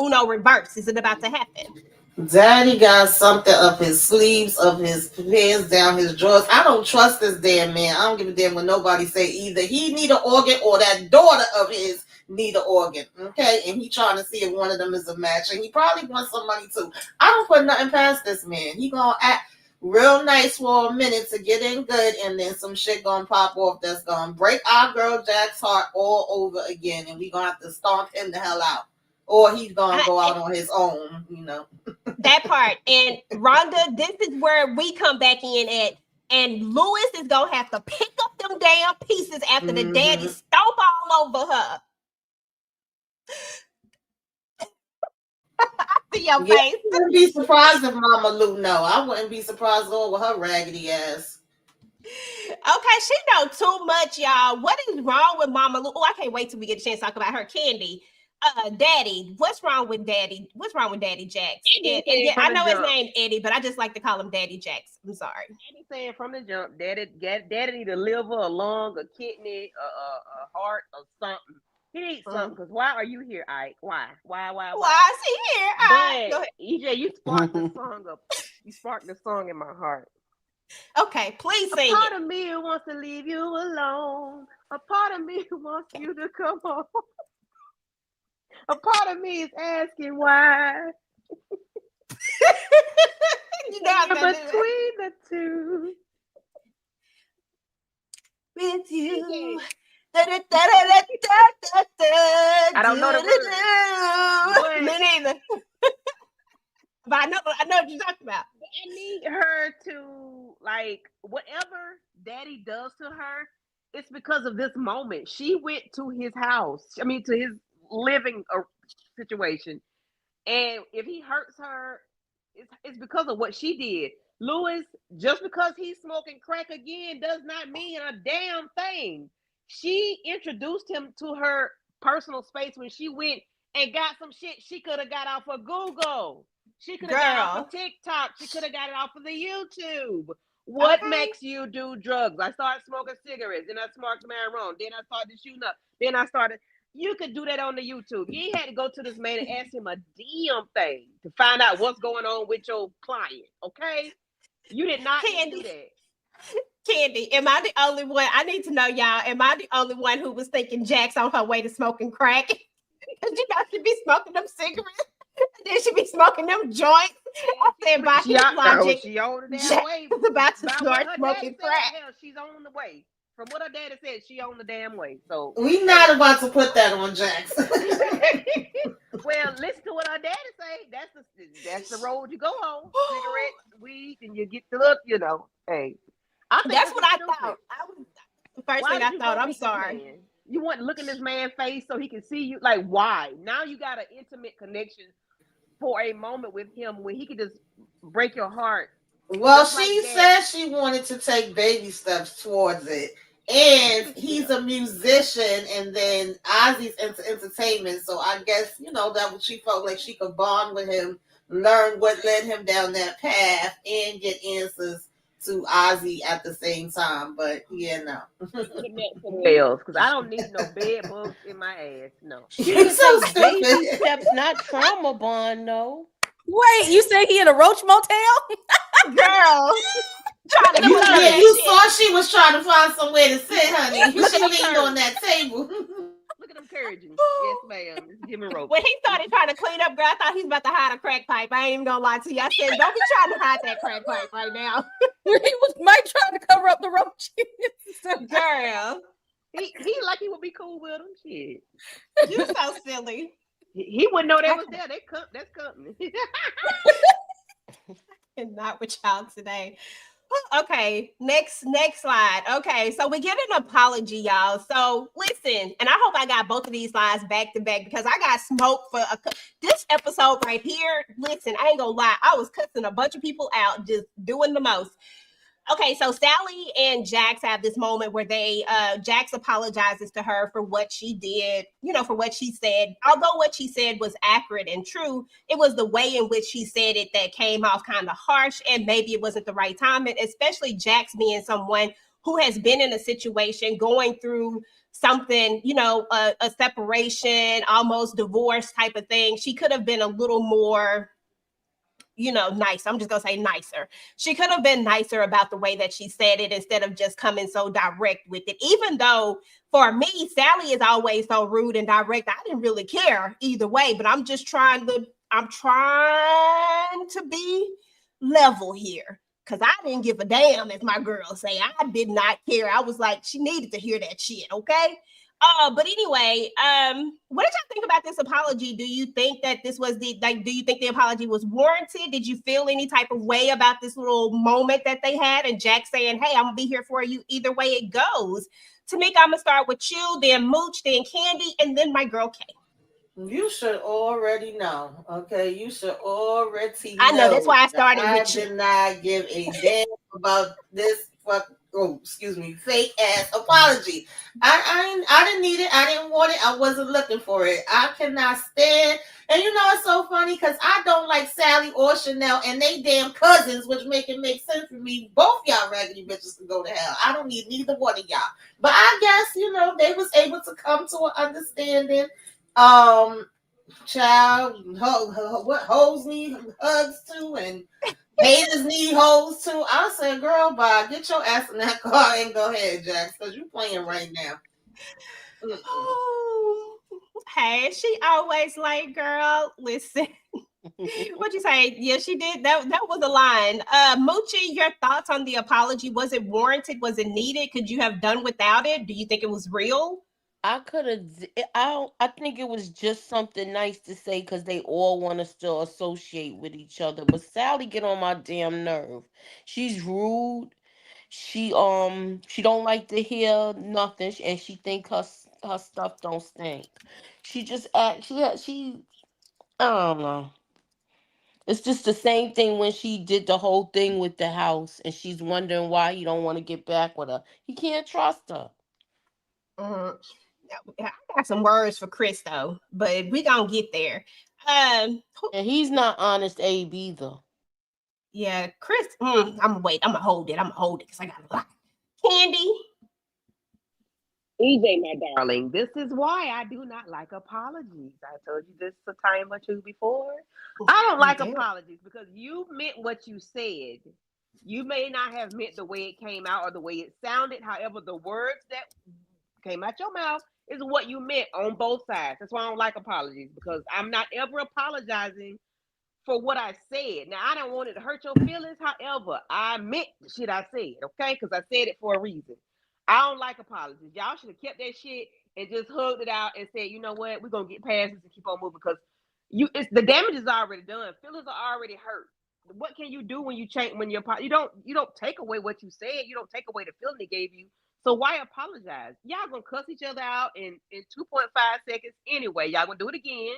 Uno reverse? Is it about to happen? Daddy got something up his sleeves, up his pants, down his drawers. I don't trust this damn man. I don't give a damn what nobody say. Either he need an organ or that daughter of his need an organ. Okay, and he trying to see if one of them is a match, and he probably wants some money too. I don't put nothing past this man. He gonna act real nice for a minute to get in good, and then some shit gonna pop off that's gonna break our girl Jack's heart all over again, and we gonna have to stomp him the hell out. Or he's gonna go out on his own, That part. And Rhonda, this is where we come back in at, and Lewis is gonna have to pick up them damn pieces after the daddy stomp all over her. I see your face. I wouldn't be surprised if Mama Lou know. I wouldn't be surprised at all with her raggedy ass. Okay, she know too much, y'all. What is wrong with Mama Lou? Oh, I can't wait till we get a chance to talk about her. Candy. Daddy, what's wrong with Daddy? What's wrong with Daddy Jax? And yeah, I know his name Eddie, but I just like to call him Daddy Jax. I'm sorry. Eddie saying from the jump, Daddy need a liver, a lung, a kidney, a heart, or something. He needs something, because why are you here, Ike? Why? Why is he here? But EJ, you sparked the song up. You sparked the song in my heart. Okay, please sing it. A part of me wants to leave you alone. A part of me wants you to come home. A part of me is asking why. Between the two. With you. I don't know the words. Me neither. But I know what you're talking about. I need her to, like, whatever Daddy does to her, it's because of this moment. She went to his house. I mean, to his living situation. And if he hurts her, it's because of what she did. Louis, just because he's smoking crack again does not mean a damn thing. She introduced him to her personal space when she went and got some shit she could have got off of Google. She could have got off of TikTok. She could have got it off of the YouTube. What makes you do drugs? I started smoking cigarettes. Then I smoked marijuana. Then I started shooting up. Then I started... You could do that on the YouTube. You ain't had to go to this man and ask him a damn thing to find out what's going on with your client, okay? You did not do that. Candy, am I the only one? I need to know, y'all. Am I the only one who was thinking Jax on her way to smoking crack? Because you know she'd be smoking them cigarettes. Then she'd be smoking them joints. I said, by his logic, she on the damn Jax way. was about to start smoking crack. Hell, she's on the way. From what her daddy said, she on the damn way. So we not about to put that on Jax. Well, listen to what her daddy say. That's the road you go on. Cigarettes, weed, and you get to look. You know, hey, that's what I thought. The first thing I thought. I'm sorry. You want to look in this man's face so he can see you. Like, why? Now you got an intimate connection for a moment with him when he could just break your heart. Well, she said she wanted to take baby steps towards it. And he's a musician, and then Ozzy's into entertainment. So I guess, that she felt like she could bond with him, learn what led him down that path, and get answers to Ozzy at the same time. But no. Because I don't need no bed bugs in my ass. No. You're so stupid. Baby steps, not trauma bond, no. Wait, you say he in a roach motel? Girl. You saw she was trying to find somewhere to sit, honey. She leaned on that table. Look at them encouraging. Yes, ma'am. Give me rope. When he started trying to clean up, girl, I thought he was about to hide a crack pipe. I ain't even gonna lie to you. I said, don't be trying to hide that crack pipe right now. Might trying to cover up the roaches. Girl. He like he would be cool with him. Shit. You so silly. He wouldn't know they was there. That's company. And not with y'all today. Okay, next slide. Okay, so we get an apology, y'all. So listen, and I hope I got both of these slides back to back because I got smoked for this episode right here. Listen, I ain't gonna lie, I was cussing a bunch of people out, just doing the most. Okay, so Sally and Jax have this moment where Jax apologizes to her for what she did, for what she said. Although what she said was accurate and true, it was the way in which she said it that came off kind of harsh, and maybe it wasn't the right time. And especially Jax being someone who has been in a situation going through something, a separation, almost divorce type of thing. She could have been a little more nice. I'm just going to say nicer. She could have been nicer about the way that she said it instead of just coming so direct with it. Even though for me, Sally is always so rude and direct. I didn't really care either way, but I'm trying to be level here because I didn't give a damn, as my girls say. I did not care. I was like, she needed to hear that shit. Okay. But anyway, what did y'all think about this apology? Do you think that this was do you think the apology was warranted? Did you feel any type of way about this little moment that they had? And Jack saying, hey, I'm gonna be here for you either way it goes. Tamika, I'm gonna start with you, then Mooch, then Candy, and then my girl Kay. You should already know, okay? You should already know. I know, that's why I started with you. I did not give a damn about this fake ass apology. I didn't need it. I didn't want it. I wasn't looking for it. I cannot stand. And you know it's so funny because I don't like Sally or Chanel and they damn cousins, which make sense for me. Both y'all raggedy bitches can go to hell. I don't need neither one of y'all. But I guess they was able to come to an understanding. Child, what hoes need hugs too, and haters need hoes too. I said, girl, bye. Get your ass in that car and go ahead, Jax, because you playing right now. Oh, hey, she always like, girl, listen. What'd you say? Yeah, she did. That was a line. Moochie, your thoughts on the apology? Was it warranted? Was it needed? Could you have done without it? Do you think it was real? I could have. I think it was just something nice to say because they all want to still associate with each other. But Sally get on my damn nerve. She's rude. She don't like to hear nothing, and she think her stuff don't stink. She just act. She. I don't know. It's just the same thing when she did the whole thing with the house, and she's wondering why he don't want to get back with her. He can't trust her. I got some words for Chris though, but we gonna get there. And he's not honest, Abe either. Yeah, Chris. I'm gonna wait. I'm gonna hold it because I got a lot. Candy. EJ, my darling, this is why I do not like apologies. I told you this a time or two before. I don't like apologies because you meant what you said. You may not have meant the way it came out or the way it sounded. However, the words that came out your mouth is what you meant on both sides. That's why I don't like apologies, because I'm not ever apologizing for what I said. Now, I don't want it to hurt your feelings. However, I meant the shit I said, okay? Because I said it for a reason. I don't like apologies. Y'all should have kept that shit and just hugged it out and said, you know what, we're gonna get past this and keep on moving, because the damage is already done. Feelings are already hurt. What can you do when you change, when you don't take away what you said, you don't take away the feeling they gave you. So why apologize? Y'all gonna cuss each other out in 2.5 seconds anyway. Y'all gonna do it again,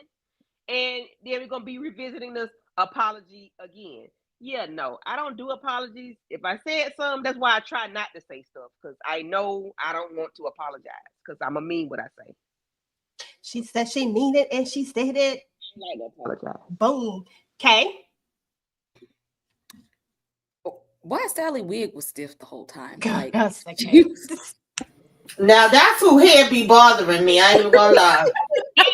and then we're gonna be revisiting this apology again. Yeah, no, I don't do apologies. If I said something, that's why I try not to say stuff, because I know I don't want to apologize, because I'm gonna mean what I say. She said she mean it, and she said it. I like to apologize. Boom. Okay. Why Sally wig was stiff the whole time? God, like, now that's who hair be bothering me. I ain't even gonna lie. I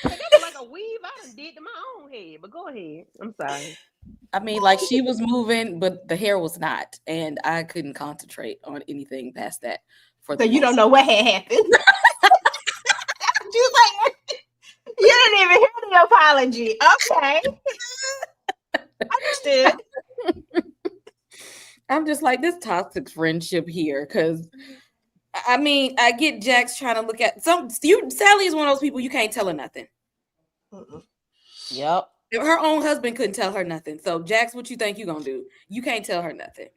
said that was like a weave I done did to my own head, but go ahead. I'm sorry. I mean, like, she was moving, but the hair was not, and I couldn't concentrate on anything past that. So you don't know what had happened. You didn't even hear the apology. Okay. Understood. I'm just like, this toxic friendship here, because I mean, I get Jax trying to look at Sally is one of those people you can't tell her nothing. Yep. Her own husband couldn't tell her nothing. So Jax, what you think you gonna do? You can't tell her nothing.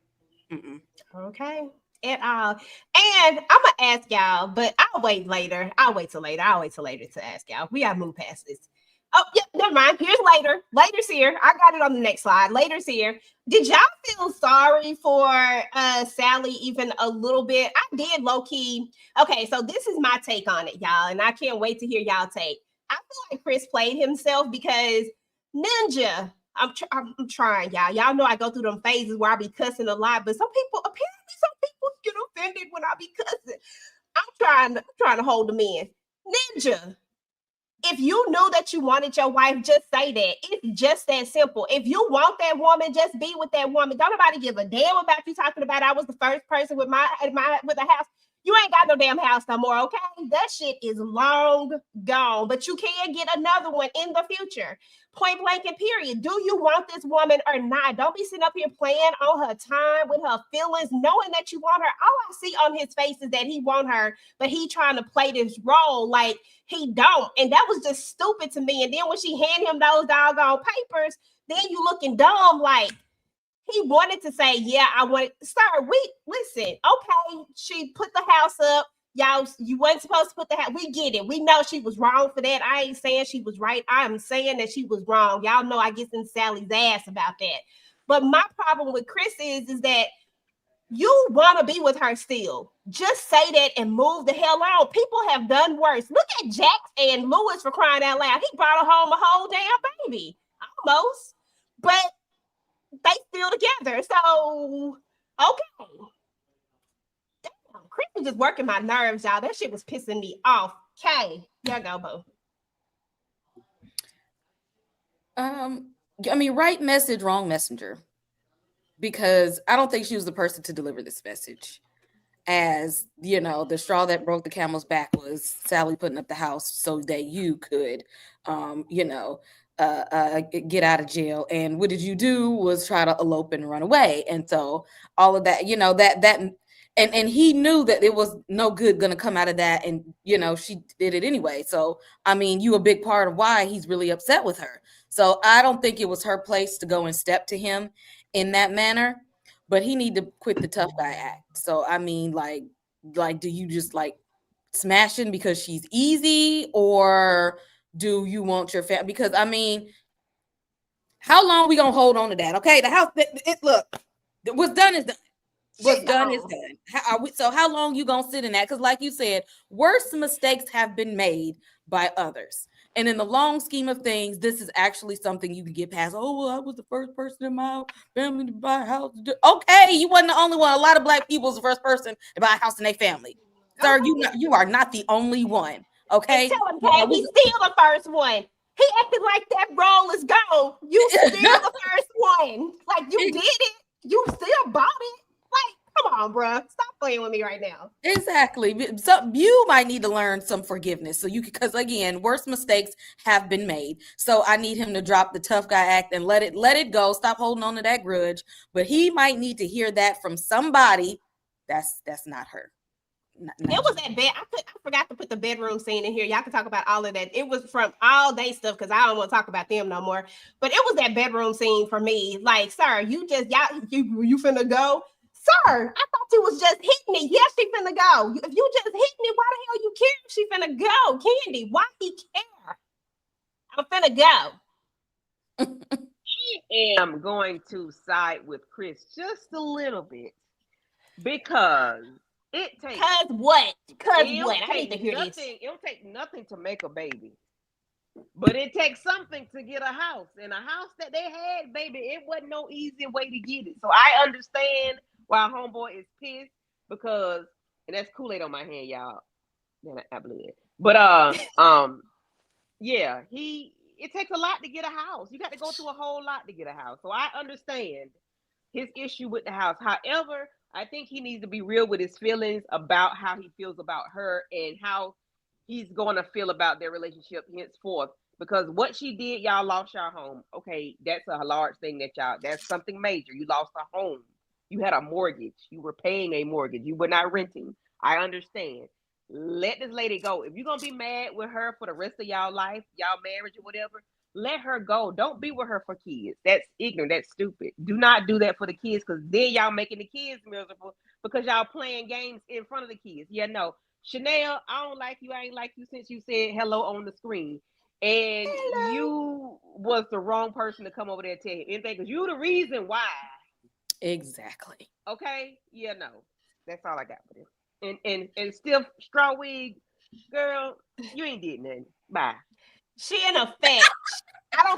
Okay. At all. And I'm gonna ask y'all, but I'll wait later. I'll wait till later to ask y'all. We gotta move past this. Oh, yeah, never mind. Here's later. Later's here. I got it on the next slide. Later's here. Did y'all feel sorry for Sally even a little bit? I did, low-key. Okay, so this is my take on it, y'all, and I can't wait to hear y'all take. I feel like Chris played himself because Ninja, I'm trying, y'all. Y'all know I go through them phases where I be cussing a lot, but some people get offended when I be cussing. I'm trying to hold them in. Ninja, if you knew that you wanted your wife, just say that. It's just that simple. If you want that woman, just be with that woman. Don't nobody give a damn about you talking about I was the first person with with a house. You ain't got no damn house no more, okay? That shit is long gone, but you can get another one in the future. Point blank and period. Do you want this woman or not? Don't be sitting up here playing on her time with her feelings, knowing that you want her. All I see on his face is that he want her, but he trying to play this role like he don't. And that was just stupid to me. And then when she handed him those doggone papers, then you looking dumb like, he wanted to say, yeah, I want to start. Listen, okay, she put the house up. Y'all, you weren't supposed to put the house. We get it. We know she was wrong for that. I ain't saying she was right. I'm saying that she was wrong. Y'all know I get in Sally's ass about that. But my problem with Chris is that you want to be with her still. Just say that and move the hell on. People have done worse. Look at Jax and Lewis, for crying out loud. He brought home a whole damn baby. Almost. But they still together. So, okay. Damn, Chris was just working my nerves, y'all. That shit was pissing me off. Okay. There you go, boo. I mean, right message, wrong messenger. Because I don't think she was the person to deliver this message. As you know, the straw that broke the camel's back was Sally putting up the house so that you could, get out of jail. And what did you do was try to elope and run away. And so all of that, and he knew that it was no good going to come out of that. And, she did it anyway. So, I mean, you a big part of why he's really upset with her. So I don't think it was her place to go and step to him in that manner, but he need to quit the tough guy act. So, I mean, like, do you just like smashing because she's easy, or do you want your family? Because I mean, how long we gonna hold on to that? Okay, the house, look, what's done is done. What's done is done. So how long you gonna sit in that? Because like you said, worse mistakes have been made by others. And in the long scheme of things, this is actually something you can get past. Oh, well, I was the first person in my family to buy a house. Okay, you wasn't the only one. A lot of Black people was the first person to buy a house in their family. Sir, you are not the only one. Okay? And tell him, Pat, he's still the first one. He acted like that role is gone. You still the first one. Like, you did it. You still bought it. Like, come on, bro. Stop playing with me right now. Exactly. So you might need to learn some forgiveness. So because again, worse mistakes have been made. So I need him to drop the tough guy act and let it go. Stop holding on to that grudge. But he might need to hear that from somebody that's not her. It was that bed. I forgot to put the bedroom scene in here. Y'all can talk about all of that. It was from all day stuff because I don't want to talk about them no more. But it was that bedroom scene for me. Like, sir, you finna go? Sir, I thought you was just hitting me. Yes, she finna go. If you just hit me, why the hell you care if she finna go? Candy, why he care? I'm finna go. I am going to side with Chris just a little bit because it takes. Cause what? I need to hear this. It'll take nothing to make a baby, but it takes something to get a house. And a house that they had, baby, it wasn't no easy way to get it. So I understand why homeboy is pissed because, and that's Kool-Aid on my hand, y'all. Man, I blew it. But yeah, it takes a lot to get a house. You got to go through a whole lot to get a house. So I understand his issue with the house. However, I think he needs to be real with his feelings about how he feels about her and how he's going to feel about their relationship henceforth. Because what she did, y'all lost your home. Okay, that's a large thing that's something major. You lost a home. You had a mortgage. You were paying a mortgage. You were not renting. I understand. Let this lady go. If you're going to be mad with her for the rest of y'all life, y'all marriage or whatever, let her go. Don't be with her for kids. That's ignorant. That's stupid. Do not do that for the kids because then y'all making the kids miserable because y'all playing games in front of the kids. Yeah, no. Chanel, I don't like you. I ain't like you since you said hello on the screen. And you was the wrong person to come over there and tell him anything because you the reason why. Exactly. Okay? Yeah, no. That's all I got for this. And still straw wig, girl, you ain't did nothing. Bye. She in effect. I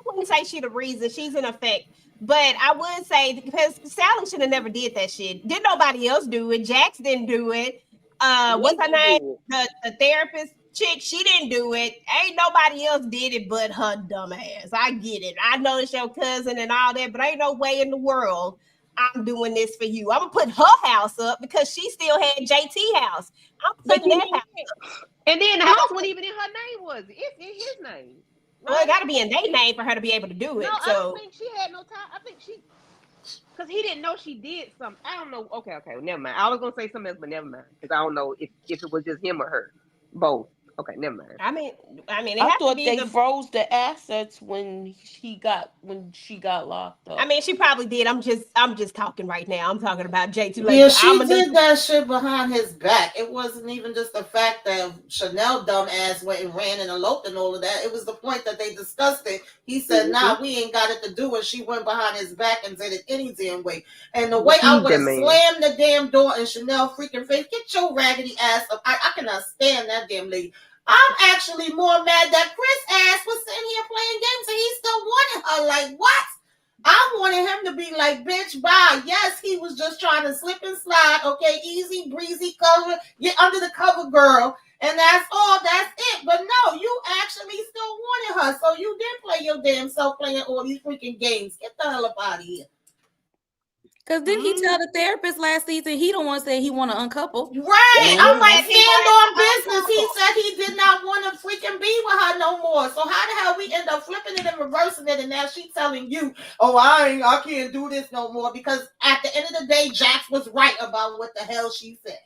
wouldn't say she the reason. She's in effect. But I would say because Sally should have never did that shit. Didn't nobody else do it. Jax didn't do it. What's her name? The therapist chick, she didn't do it. Ain't nobody else did it but her dumb ass. I get it. I know it's your cousin and all that, but ain't no way in the world I'm doing this for you. I'm gonna put her house up because she still had JT house. I'm putting that house up. And then the house wasn't even in her name, was it? It's in his name. Right? Well, it got to be in their name for her to be able to do it. No, so I don't think she had no time. I think because he didn't know she did something. I don't know. Okay, well, never mind. I was gonna say something else, but never mind because I don't know if it was just him or her, both. Okay, never mind. I mean, I thought they froze the assets when she got locked up. I mean, she probably did. I'm just talking right now. I'm talking about Jay too late. Yeah, she did that shit behind his back. It wasn't even just the fact that Chanel dumbass went and ran and eloped and all of that. It was the point that they discussed it. He said, "Nah, we ain't got it to do," and she went behind his back and said it any damn way. And the way I would have slammed the damn door in Chanel freaking face, get your raggedy ass up. I cannot stand that damn lady. I'm actually more mad that Chris ass was sitting here playing games and he still wanted her. Like, what? I wanted him to be like, bitch, bye. Yes, he was just trying to slip and slide. Okay, easy, breezy, cover, get under the cover, girl. And that's all. That's it. But no, you actually still wanted her. So you did play your damn self playing all these freaking games. Get the hell up out of here. Because didn't he tell the therapist last season he don't want to say he want to uncouple? Right. I'm like, stand on business. He said he did not want to freaking be with her no more. So how the hell we end up flipping it and reversing it? And now she's telling you, oh, I can't do this no more. Because at the end of the day, Jax was right about what the hell she said.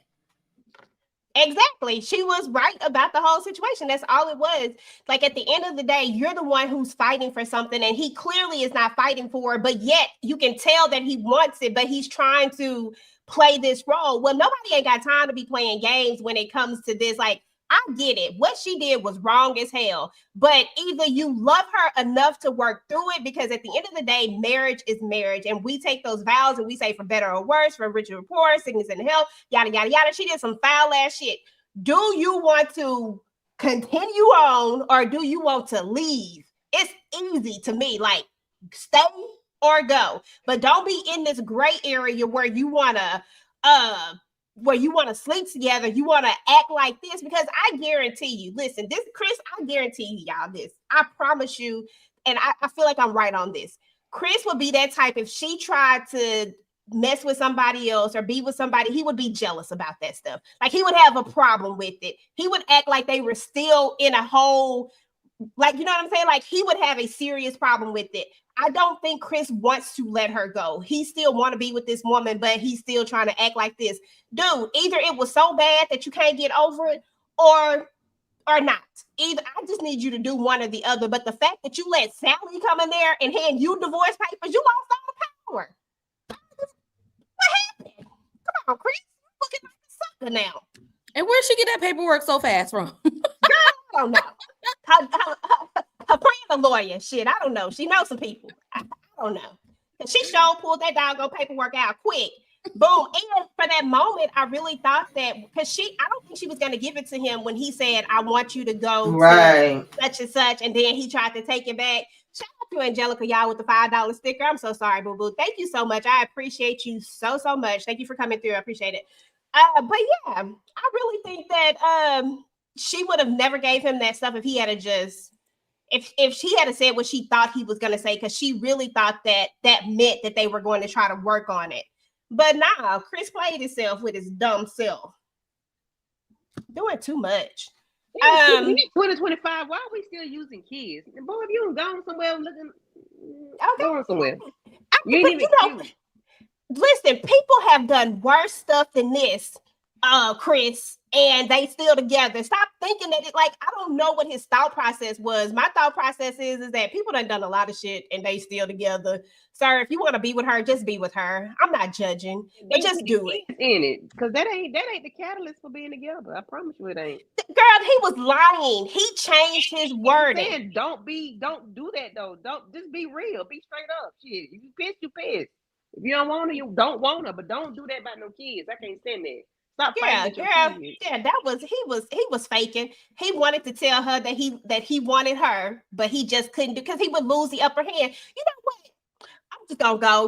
Exactly. She was right about the whole situation. That's all it was. Like, at the end of the day, you're the one who's fighting for something, and he clearly is not fighting for it, but yet you can tell that he wants it, but he's trying to play this role. Well, nobody ain't got time to be playing games when it comes to this. Like, I get it. What she did was wrong as hell. But either you love her enough to work through it, because at the end of the day, marriage is marriage. And we take those vows and we say for better or worse, for richer or poor, sickness and health, yada, yada, yada. She did some foul ass shit. Do you want to continue on or do you want to leave? It's easy to me. Like, stay or go. But don't be in this gray area where you want to sleep together, you want to act like this, because I guarantee you, listen, this, Chris, I guarantee you, y'all, this, I promise you, and I feel like I'm right on this. Chris would be that type. If she tried to mess with somebody else or be with somebody, he would be jealous about that stuff. Like, he would have a problem with it. He would act like they were still in a whole, like, you know what I'm saying? Like, he would have a serious problem with it. I don't think Chris wants to let her go. He still want to be with this woman, but he's still trying to act like this. Dude, either it was so bad that you can't get over it or not. Either I just need you to do one or the other. But the fact that you let Sally come in there and hand you divorce papers, you lost all the power. What happened? Come on, Chris. You're looking like a sucker now. And where'd she get that paperwork so fast from? Girl, I don't know. Her friend a lawyer. Shit, I don't know. She knows some people. I don't know. And she sure pulled that doggone paperwork out quick. Boom. And for that moment, I really thought that, because I don't think she was going to give it to him when he said, I want you to go to such and such. And then he tried to take it back. Shout out to Angelica, y'all, with the $5 sticker. I'm so sorry, boo boo. Thank you so much. I appreciate you so much. Thank you for coming through. I appreciate it. But yeah, I really think that she would have never gave him that stuff if he had just, if she had said what she thought he was going to say, because she really thought that meant that they were going to try to work on it. But nah, Chris played himself with his dumb self. Doing too much. 2025, why are we still using kids? Boy, if you gone somewhere looking, going somewhere. You ain't even cute. Listen, people have done worse stuff than this, Chris, and they still together. Stop thinking that I don't know what his thought process was. My thought process is that people done a lot of shit and they still together. Sir, if you want to be with her, just be with her. I'm not judging, but just do it. In it, because that ain't the catalyst for being together. I promise you it ain't. Girl, he was lying. He changed his wording. Saying, don't do that though. Don't, just be real. Be straight up. Shit, if you pissed, you pissed. If you don't want her, you don't want her. But don't do that about no kids. I can't stand that. Stop fighting with your kids. Yeah, he was faking. He wanted to tell her that he wanted her, but he just couldn't do, because he would lose the upper hand. You know what? I'm just gonna go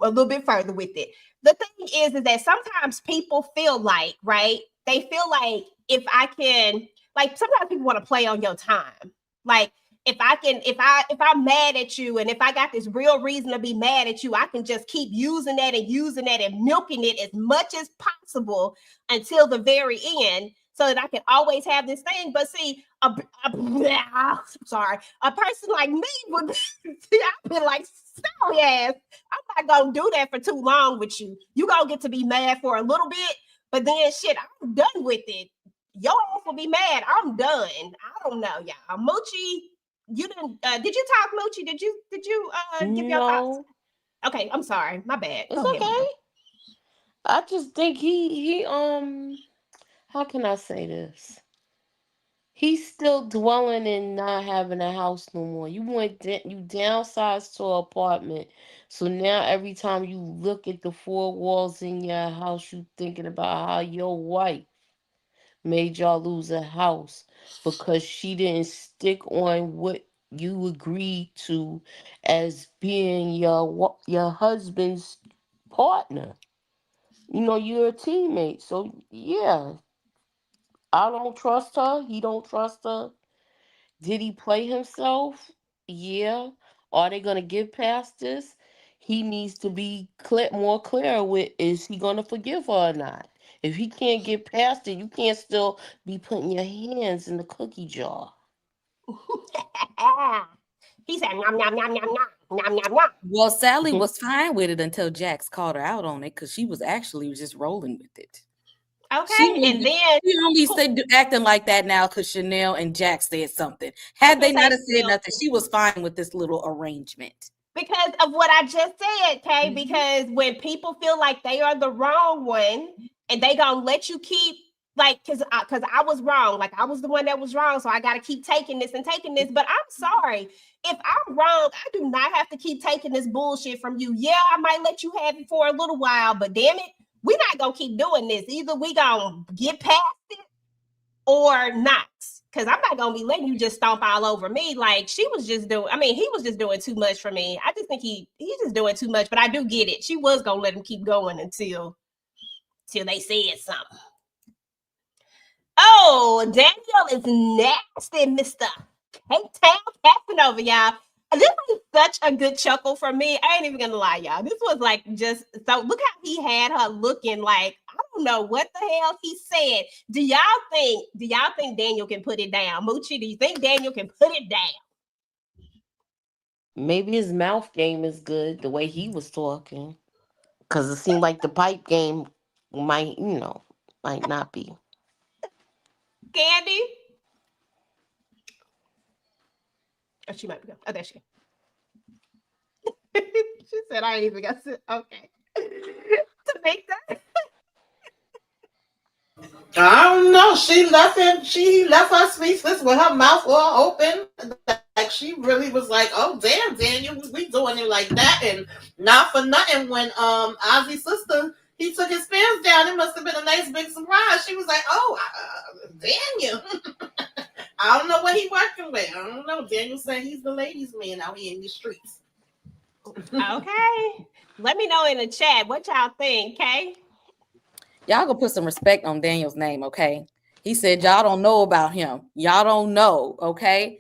a little bit further with it. The thing is that sometimes people feel like, right? They feel like if I can, like, sometimes people want to play on your time. Like, if I'm mad at you, and if I got this real reason to be mad at you, I can just keep using that and milking it as much as possible until the very end, so that I can always have this thing. But see, a person like me would, I've been like, sorry ass, I'm not gonna do that for too long with you. You gonna get to be mad for a little bit, but then shit, I'm done with it. Your ass will gonna be mad. I'm done. I don't know, y'all. Moochie, you didn't. Did you talk, Moochie? Did you give your thoughts? Okay, I'm sorry. My bad. It's Go ahead, okay. Mom. I just think he how can I say this? He's still dwelling in not having a house no more. You you downsized to an apartment, so now every time you look at the four walls in your house, you thinking about how your wife made y'all lose a house because she didn't stick on what you agreed to as being your husband's partner. You know, you're a teammate, so yeah, I don't trust her. He don't trust her. Did he play himself? Yeah. Are they gonna get past this? He needs to be more clear with, is he gonna forgive her or not? If he can't get past it, you can't still be putting your hands in the cookie jar. He said, nom, nom, nom, nom, nom, nom, nom, nom. Well, Sally was fine with it until Jax called her out on it because she was actually just rolling with it. Okay, and then she only said acting like that now because Chanel and Jax said something. Had they not have said nothing, she was fine with this little arrangement. Because of what I just said, Kay, because when people feel like they are the wrong one and they gonna let you keep, like, because I was wrong, like I was the one that was wrong, so I got to keep taking this and taking this. But I'm sorry, if I'm wrong, I do not have to keep taking this bullshit from you. Yeah, I might let you have it for a little while, but damn it, we're not gonna keep doing this. Either we gonna get past it or not. Because I'm not gonna be letting you just stomp all over me. Like she was just doing, I mean, he was just doing too much for me. I just think he's just doing too much, but I do get it. She was gonna let him keep going until they said something. Oh, Daniel is nasty, Mr. Cape Town Casanova, y'all. This was such a good chuckle for me. I ain't even gonna lie, y'all. This was like just so. Look how he had her looking like I don't know what the hell he said. Do y'all think Daniel can put it down? Moochie, do you think Daniel can put it down? Maybe his mouth game is good the way he was talking, because it seemed like the pipe game might not be. Candy? Oh, she might be gone. Oh, there she is. She said, I ain't even got to. Okay. To make that. I don't know. She left us speechless with her mouth all open. Like she really was like, "Oh damn, Daniel, we doing it like that." And not for nothing, when Ozzy's sister he took his pants down, it must have been a nice big surprise. She was like, "Oh, Daniel." I don't know what he working with. I don't know. Daniel said he's the ladies' man out here in the streets. Okay. Let me know in the chat what y'all think, okay? Y'all go put some respect on Daniel's name, okay? He said y'all don't know about him. Y'all don't know, okay?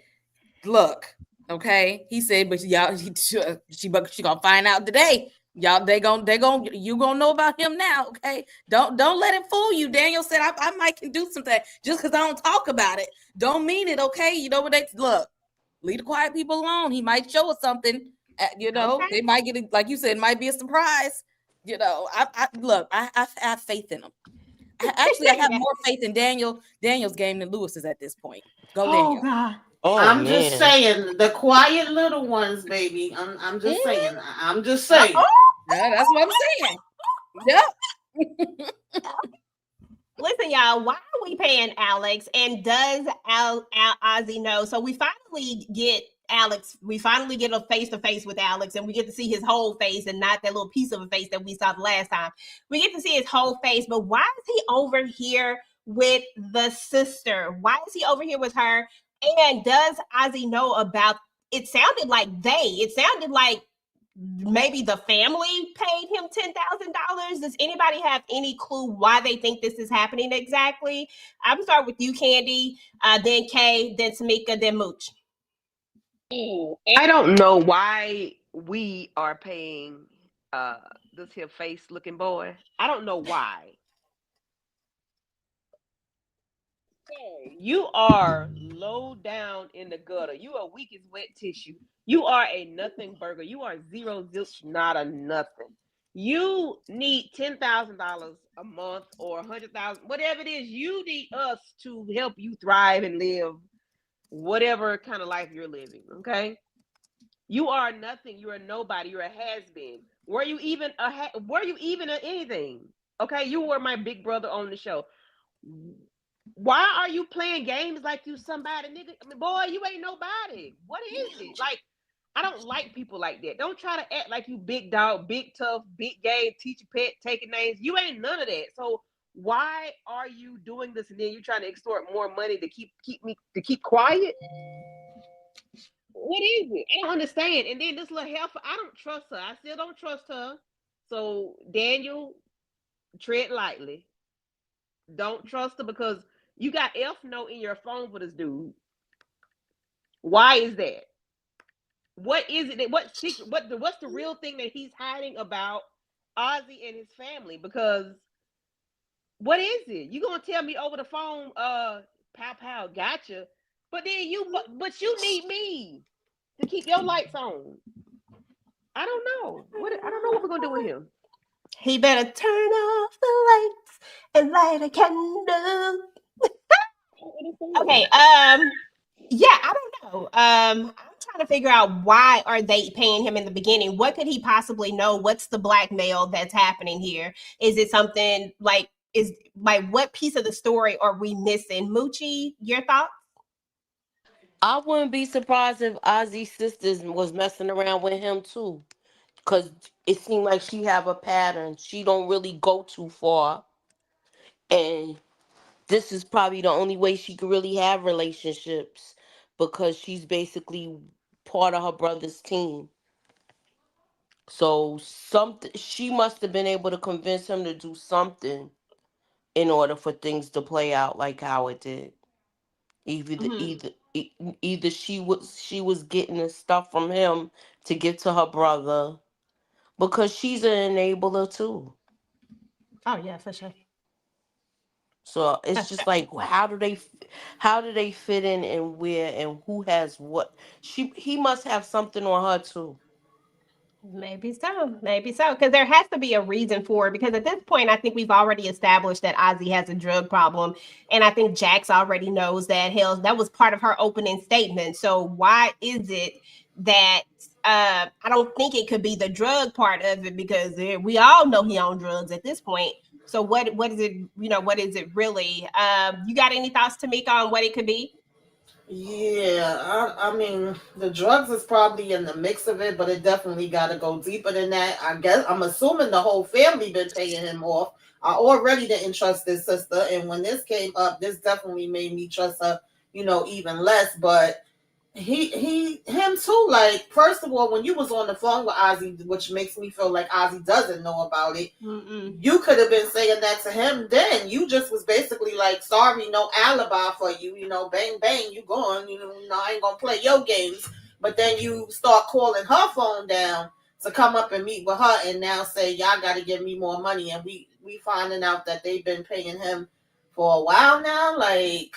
Look, okay? He said, but y'all, she gonna find out today. Y'all, you gonna know about him now, okay? Don't let it fool you. Daniel said I might can do something just because I don't talk about it. Don't mean it, okay? You know what they look. Leave the quiet people alone. He might show us something. Okay. They might get it, like you said, it might be a surprise. I have faith in him. I have more faith in Daniel's game than Lewis's at this point. Go, Daniel. God. Oh, I'm just saying, the quiet little ones, baby. I'm just saying. I'm just saying. Yeah, that's what I'm saying. Yep. Listen, y'all, why are we paying Alex? And does Ozzy know? So we finally get Alex. We finally get a face-to-face with Alex, and we get to see his whole face and not that little piece of a face that we saw the last time. We get to see his whole face, but why is he over here with the sister? Why is he over here with her? And does Ozzy know about, it sounded like maybe the family paid him $10,000. Does anybody have any clue why they think this is happening exactly? I'm gonna start with you, Candy, then Kay, then Tamika, then Mooch. I don't know why we are paying this here face looking boy. I don't know why. You are low down in the gutter. You are weak as wet tissue. You are a nothing burger. You are zero zilch, not a nothing. You need $10,000 a month or $100,000, whatever it is. You need us to help you thrive and live whatever kind of life you're living. Okay, you are nothing. You're a nobody. You're a has-been. Were you even anything? Okay, you were my big brother on the show. Why are you playing games like you somebody, nigga? I mean, boy, you ain't nobody. What is it? Like, I don't like people like that. Don't try to act like you big dog, big tough, big game, teacher pet, taking names. You ain't none of that. So why are you doing this and then you're trying to extort more money to keep quiet? What is it? I don't understand. And then this little heifer, I don't trust her. I still don't trust her. So Daniel, tread lightly. Don't trust her because you got F note in your phone for this dude. Why is that? What is it? What's the real thing that he's hiding about Ozzy and his family? Because what is it? You gonna tell me over the phone? Pow, gotcha. But then you need me to keep your lights on. I don't know. I don't know what we're gonna do with him. He better turn off the lights and light a candle. Okay. Yeah, I don't know. I'm trying to figure out why are they paying him in the beginning? What could he possibly know? What's the blackmail that's happening here? Is it something like what piece of the story are we missing? Moochie, your thoughts? I wouldn't be surprised if Ozzy's sisters was messing around with him too, because it seemed like she have a pattern. She don't really go too far, and this is probably the only way she could really have relationships because she's basically part of her brother's team. So she must have been able to convince him to do something in order for things to play out like how it did. Either she was getting the stuff from him to give to her brother because she's an enabler too. Oh yeah, for sure. So it's just like how do they fit in and where and who has what? He must have something on her too. Maybe so. Maybe so. Because there has to be a reason for it. Because at this point, I think we've already established that Ozzy has a drug problem. And I think Jax already knows that. Hell, that was part of her opening statement. So why is it that I don't think it could be the drug part of it? Because we all know he on drugs at this point. So what is it, what is it really? You got any thoughts, Tamika, on what it could be? Yeah, I mean, the drugs is probably in the mix of it, but it definitely got to go deeper than that. I guess I'm assuming the whole family been paying him off. I already didn't trust this sister, and when this came up, this definitely made me trust her, even less. But him too. Like, first of all, when you was on the phone with Ozzy, which makes me feel like Ozzy doesn't know about it, you could have been saying that to him then. You just was basically like, sorry, no alibi for you, bang bang, you going, I ain't gonna play your games. But then you start calling her phone down to come up and meet with her and now say, y'all gotta give me more money, and we finding out that they've been paying him for a while now. Like,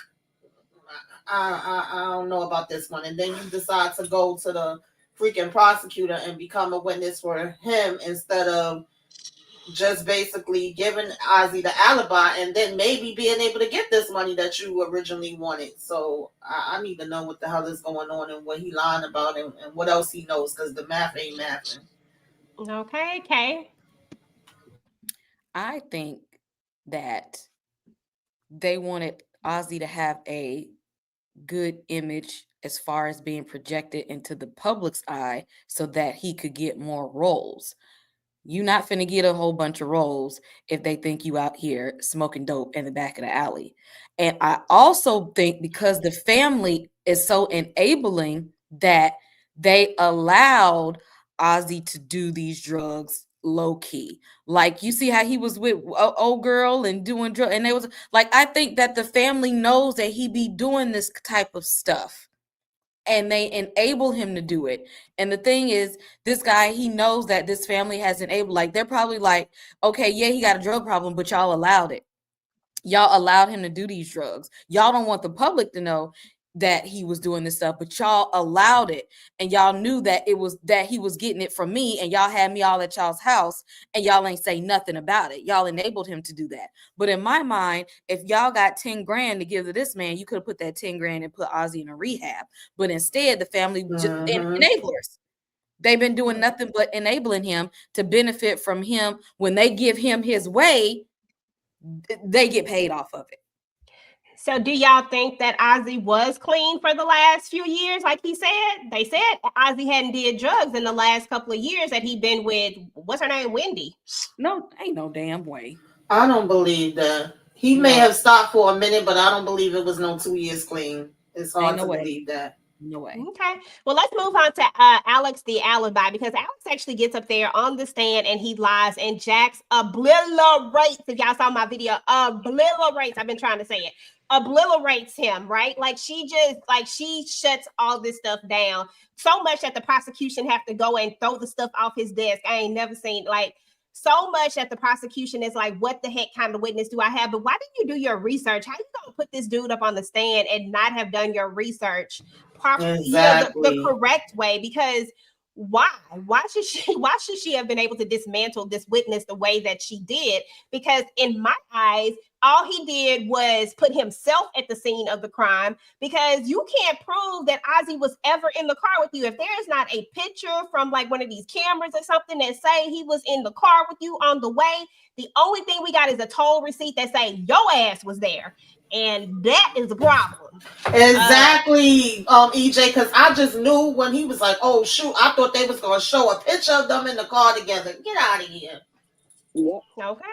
I don't know about this one. And then you decide to go to the freaking prosecutor and become a witness for him instead of just basically giving Ozzy the alibi and then maybe being able to get this money that you originally wanted. So I need to know what the hell is going on and what he lying about and what else he knows, because the math ain't mathing. Okay. I think that they wanted Ozzy to have a good image as far as being projected into the public's eye so that he could get more roles. You not finna get a whole bunch of roles if they think you out here smoking dope in the back of the alley. And I also think because the family is so enabling that they allowed Ozzy to do these drugs low key. Like, you see how he was with old girl and doing drugs, and they was like, I think that the family knows that he be doing this type of stuff and they enable him to do it. And the thing is, this guy, he knows that this family has enabled, like, they're probably like, okay, yeah, he got a drug problem, but y'all allowed it. Y'all allowed him to do these drugs. Y'all don't want the public to know. that he was doing this stuff, but y'all allowed it, and y'all knew that it was that he was getting it from me, and y'all had me all at y'all's house, and y'all ain't say nothing about it. Y'all enabled him to do that. But in my mind, if y'all got 10 grand to give to this man, you could have put that 10 grand and put Ozzy in a rehab. But instead, the family just enablers. They've been doing nothing but enabling him to benefit from him. When they give him his way, they get paid off of it. So do y'all think that Ozzy was clean for the last few years? Like he said, they said Ozzy hadn't did drugs in the last couple of years that he'd been with, what's her name, Wendy? No, ain't no damn way. I don't believe that. He may have stopped for a minute, but I don't believe it was no 2 years clean. It's hard to believe that. No way. Okay. Well, let's move on to Alex the alibi, because Alex actually gets up there on the stand and he lies, and Jax obliterates. If y'all saw my video, obliterates. I've been trying to say it. Obliterates him, right? Like she shuts all this stuff down so much that the prosecution have to go and throw the stuff off his desk. I ain't never seen like so much that the prosecution is like, what the heck kind of witness do I have? But why didn't you do your research? How you gonna put this dude up on the stand and not have done your research properly, exactly. the correct way? Because why should she have been able to dismantle this witness the way that she did? Because in my eyes, all he did was put himself at the scene of the crime, because you can't prove that Ozzy was ever in the car with you. If there is not a picture from like one of these cameras or something that say he was in the car with you on the way, the only thing we got is a toll receipt that say your ass was there. And that is a problem. Exactly, EJ, because I just knew when he was like, oh, shoot, I thought they was going to show a picture of them in the car together. Get out of here. Yep. Okay.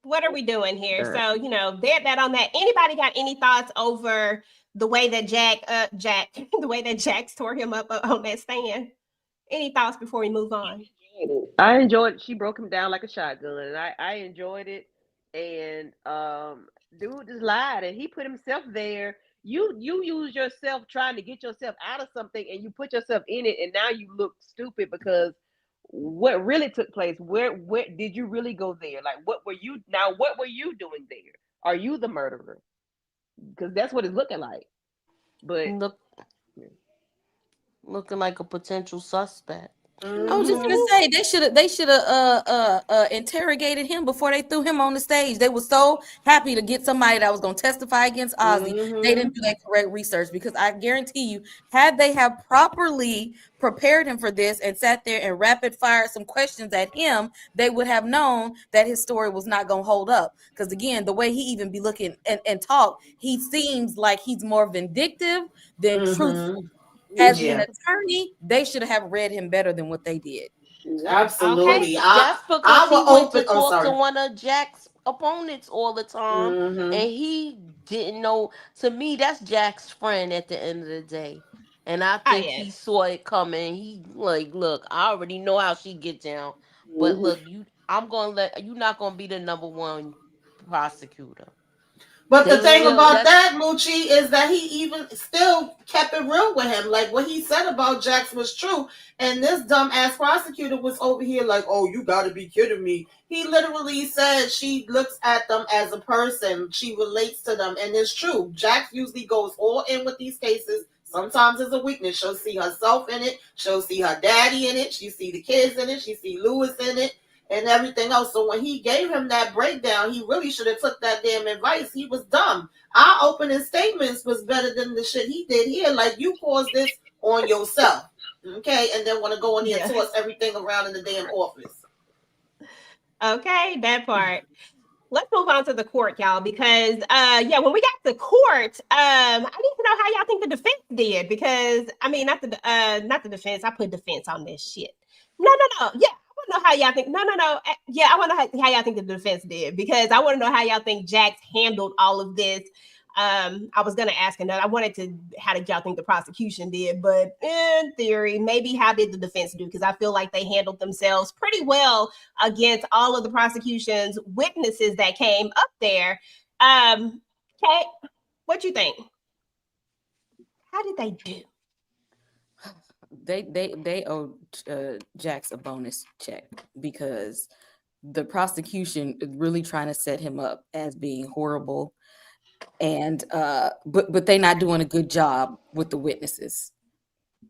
What are we doing here? So, that on that. Anybody got any thoughts over the way that the way that Jax tore him up on that stand? Any thoughts before we move on? I enjoyed it. She broke him down like a shotgun, and I enjoyed it. And dude just lied, and he put himself there. You use yourself trying to get yourself out of something, and you put yourself in it, and now you look stupid because what really took place? Where did you really go there? Like, what were you doing there? Are you the murderer? Because that's what it's looking like. But looking like a potential suspect. I was just gonna say they should have interrogated him before they threw him on the stage. They were so happy to get somebody that was gonna testify against Ozzy. They didn't do that correct research, because I guarantee you, had they have properly prepared him for this and sat there and rapid fire some questions at him, they would have known that his story was not gonna hold up. Because again, the way he even be looking and talk, he seems like he's more vindictive than truthful. As an attorney, they should have read him better than what they did. Absolutely. Okay. That's because he went to talk to one of Jack's opponents all the time, and he didn't know. To me, that's Jack's friend at the end of the day. And I think he saw it coming. He like, look, I already know how she get down. But look, I'm gonna you're not gonna be the number one prosecutor. But the thing about that, Moochie, is that he even still kept it real with him. Like, what he said about Jax was true. And this dumbass prosecutor was over here like, oh, you gotta be kidding me. He literally said she looks at them as a person. She relates to them. And it's true. Jax usually goes all in with these cases. Sometimes it's a weakness. She'll see herself in it. She'll see her daddy in it. She'll see the kids in it. She'll see Lewis in it. And everything else. So when he gave him that breakdown, he really should have took that damn advice. He was dumb. Our opening statements was better than the shit he did here. Like, you caused this on yourself, okay? And then want to go in here and toss everything around in the damn office. Okay, that part. Let's move on to the court, y'all, because when we got to court, I need to know how y'all think the defense did, because I mean, not the defense. I put defense on this shit. No. Yeah. I want to know how y'all think. No. Yeah, I want to know how y'all think the defense did, because I want to know how y'all think Jax handled all of this. I was gonna ask another. I wanted to. How did y'all think the prosecution did? But in theory, maybe how did the defense do? Because I feel like they handled themselves pretty well against all of the prosecution's witnesses that came up there. Kate, what you think? How did they do? They owe Jax a bonus check, because the prosecution is really trying to set him up as being horrible. And but they're not doing a good job with the witnesses.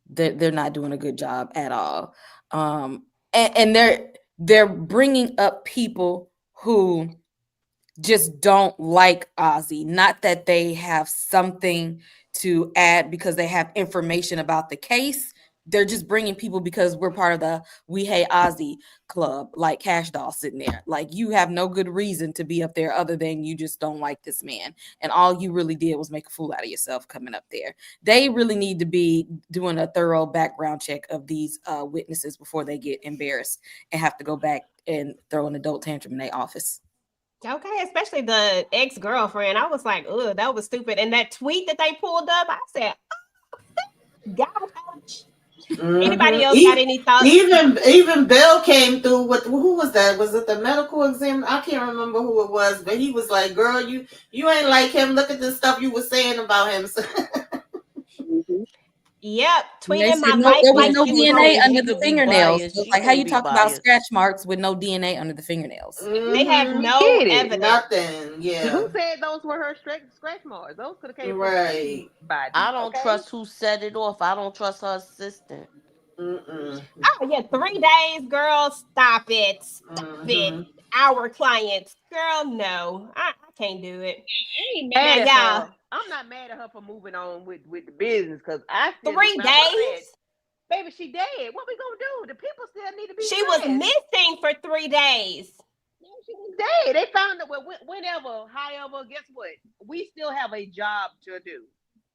They're not doing a good job at all. And they're bringing up people who just don't like Ozzy. Not that they have something to add because they have information about the case. They're just bringing people because we're part of the We Hate Ozzy club, like Cash Doll sitting there. Like, you have no good reason to be up there other than you just don't like this man. And all you really did was make a fool out of yourself coming up there. They really need to be doing a thorough background check of these witnesses before they get embarrassed and have to go back and throw an adult tantrum in their office. Okay, especially the ex-girlfriend. I was like, "Ugh, that was stupid." And that tweet that they pulled up, I said, "Oh, God, coach." Anybody else got any thoughts? Even Bill came through with, who was that? Was it the medical exam? I can't remember who it was, but he was like, "Girl, you ain't like him. Look at the stuff you were saying about him." Yep, tweeting my no, life there was like no she was DNA on under the fingernails. So like, how you talk about biased. scratch marks with no DNA under the fingernails? They have no evidence. Nothing. Yeah. Who said those were her scratch marks? Those could have came from right. anybody. I don't trust who set it off. I don't trust her assistant. Oh yeah, 3 days, girl. Stop it. Stop it. Our clients, girl. No, I can't do it. I ain't mad at her. I'm not mad at her for moving on with the business because I still 3 days. Baby, she dead. What we gonna do? The people still need to be. She was missing for 3 days. No, she was dead. They found that whenever, however, guess what? We still have a job to do.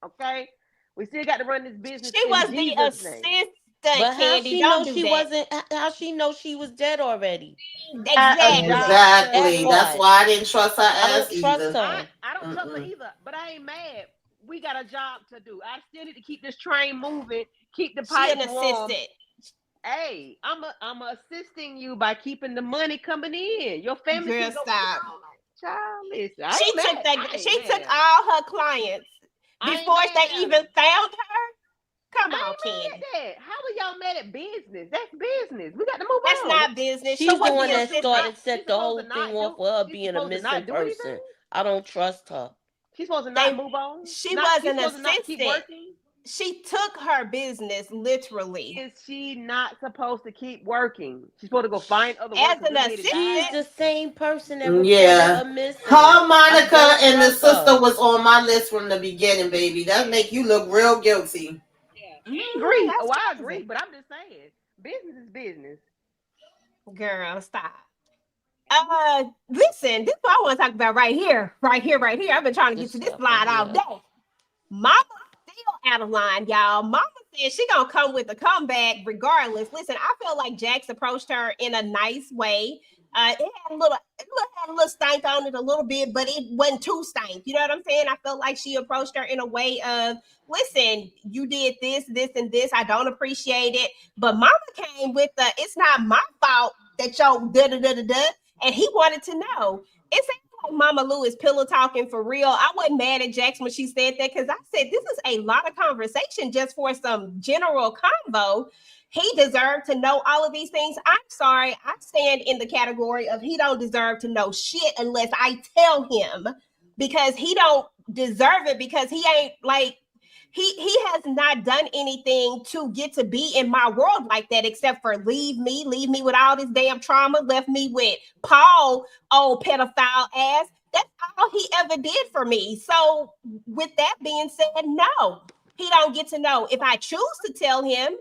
Okay, we still got to run this business. She was the assistant. But how Candy, she know she wasn't? How she know she was dead already? Exactly. That's why I didn't trust her. I don't trust her. I don't trust her either. But I ain't mad. We got a job to do. I still need to keep this train moving. Keep the pipe warm. Hey, I'm assisting you by keeping the money coming in. Your family. Girl, stop. Child, listen. She took all her clients before they even found her. Come on, Candy. How are y'all mad at business? That's business. We got to move on. That's not business. She's the one that set the whole thing off for her being a missing person. I don't trust her. She's supposed to not move on. She was an assistant. She took her business literally. Is she not supposed to keep working? She's supposed to go find other as an assistant. She's the same person that was missing. Her, Monica, and the sister was on my list from the beginning, baby. That make you look real guilty. I agree. I agree, but I'm just saying, business is business. Girl, stop. Listen, this is what I want to talk about right here. I've been trying to get to this slide all day. Mama still out of line, y'all. Mama said she gonna come with a comeback regardless. Listen, I feel like Jax approached her in a nice way. It had a little stank on it a little bit, but it wasn't too stank. You know what I'm saying? I felt like she approached her in a way of, listen, you did this, and this. I don't appreciate it. But Mama came with the, it's not my fault that y'all da-da-da-da-da. And he wanted to know. It sounds like Mama Lou is pillow talking for real. I wasn't mad at Jax when she said that because I said this is a lot of conversation just for some general convo. He deserved to know all of these things. I'm sorry. I stand in the category of he don't deserve to know shit unless I tell him, because he don't deserve it, because he ain't like, he has not done anything to get to be in my world like that, except for leave me with all this damn trauma, left me with Paul, old pedophile ass. That's all he ever did for me. So with that being said, no, he don't get to know. If I choose to tell him,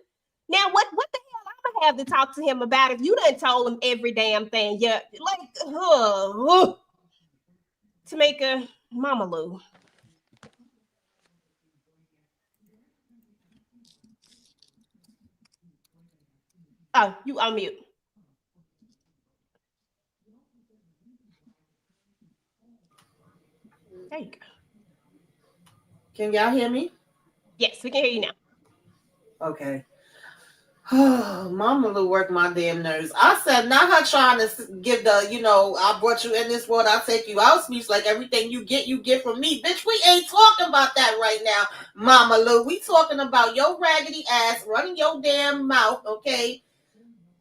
now what the hell I'm gonna have to talk to him about if you done told him every damn thing? Yeah, like Tamika, Mama Lou. Oh, you unmute. There you go. Can y'all hear me? Yes, we can hear you now. Okay. Mama Lou worked my damn nerves. I said, not her trying to give the, I brought you in this world, I'll take you out speech, like everything you get from me. Bitch, we ain't talking about that right now, Mama Lou. We talking about your raggedy ass running your damn mouth, okay?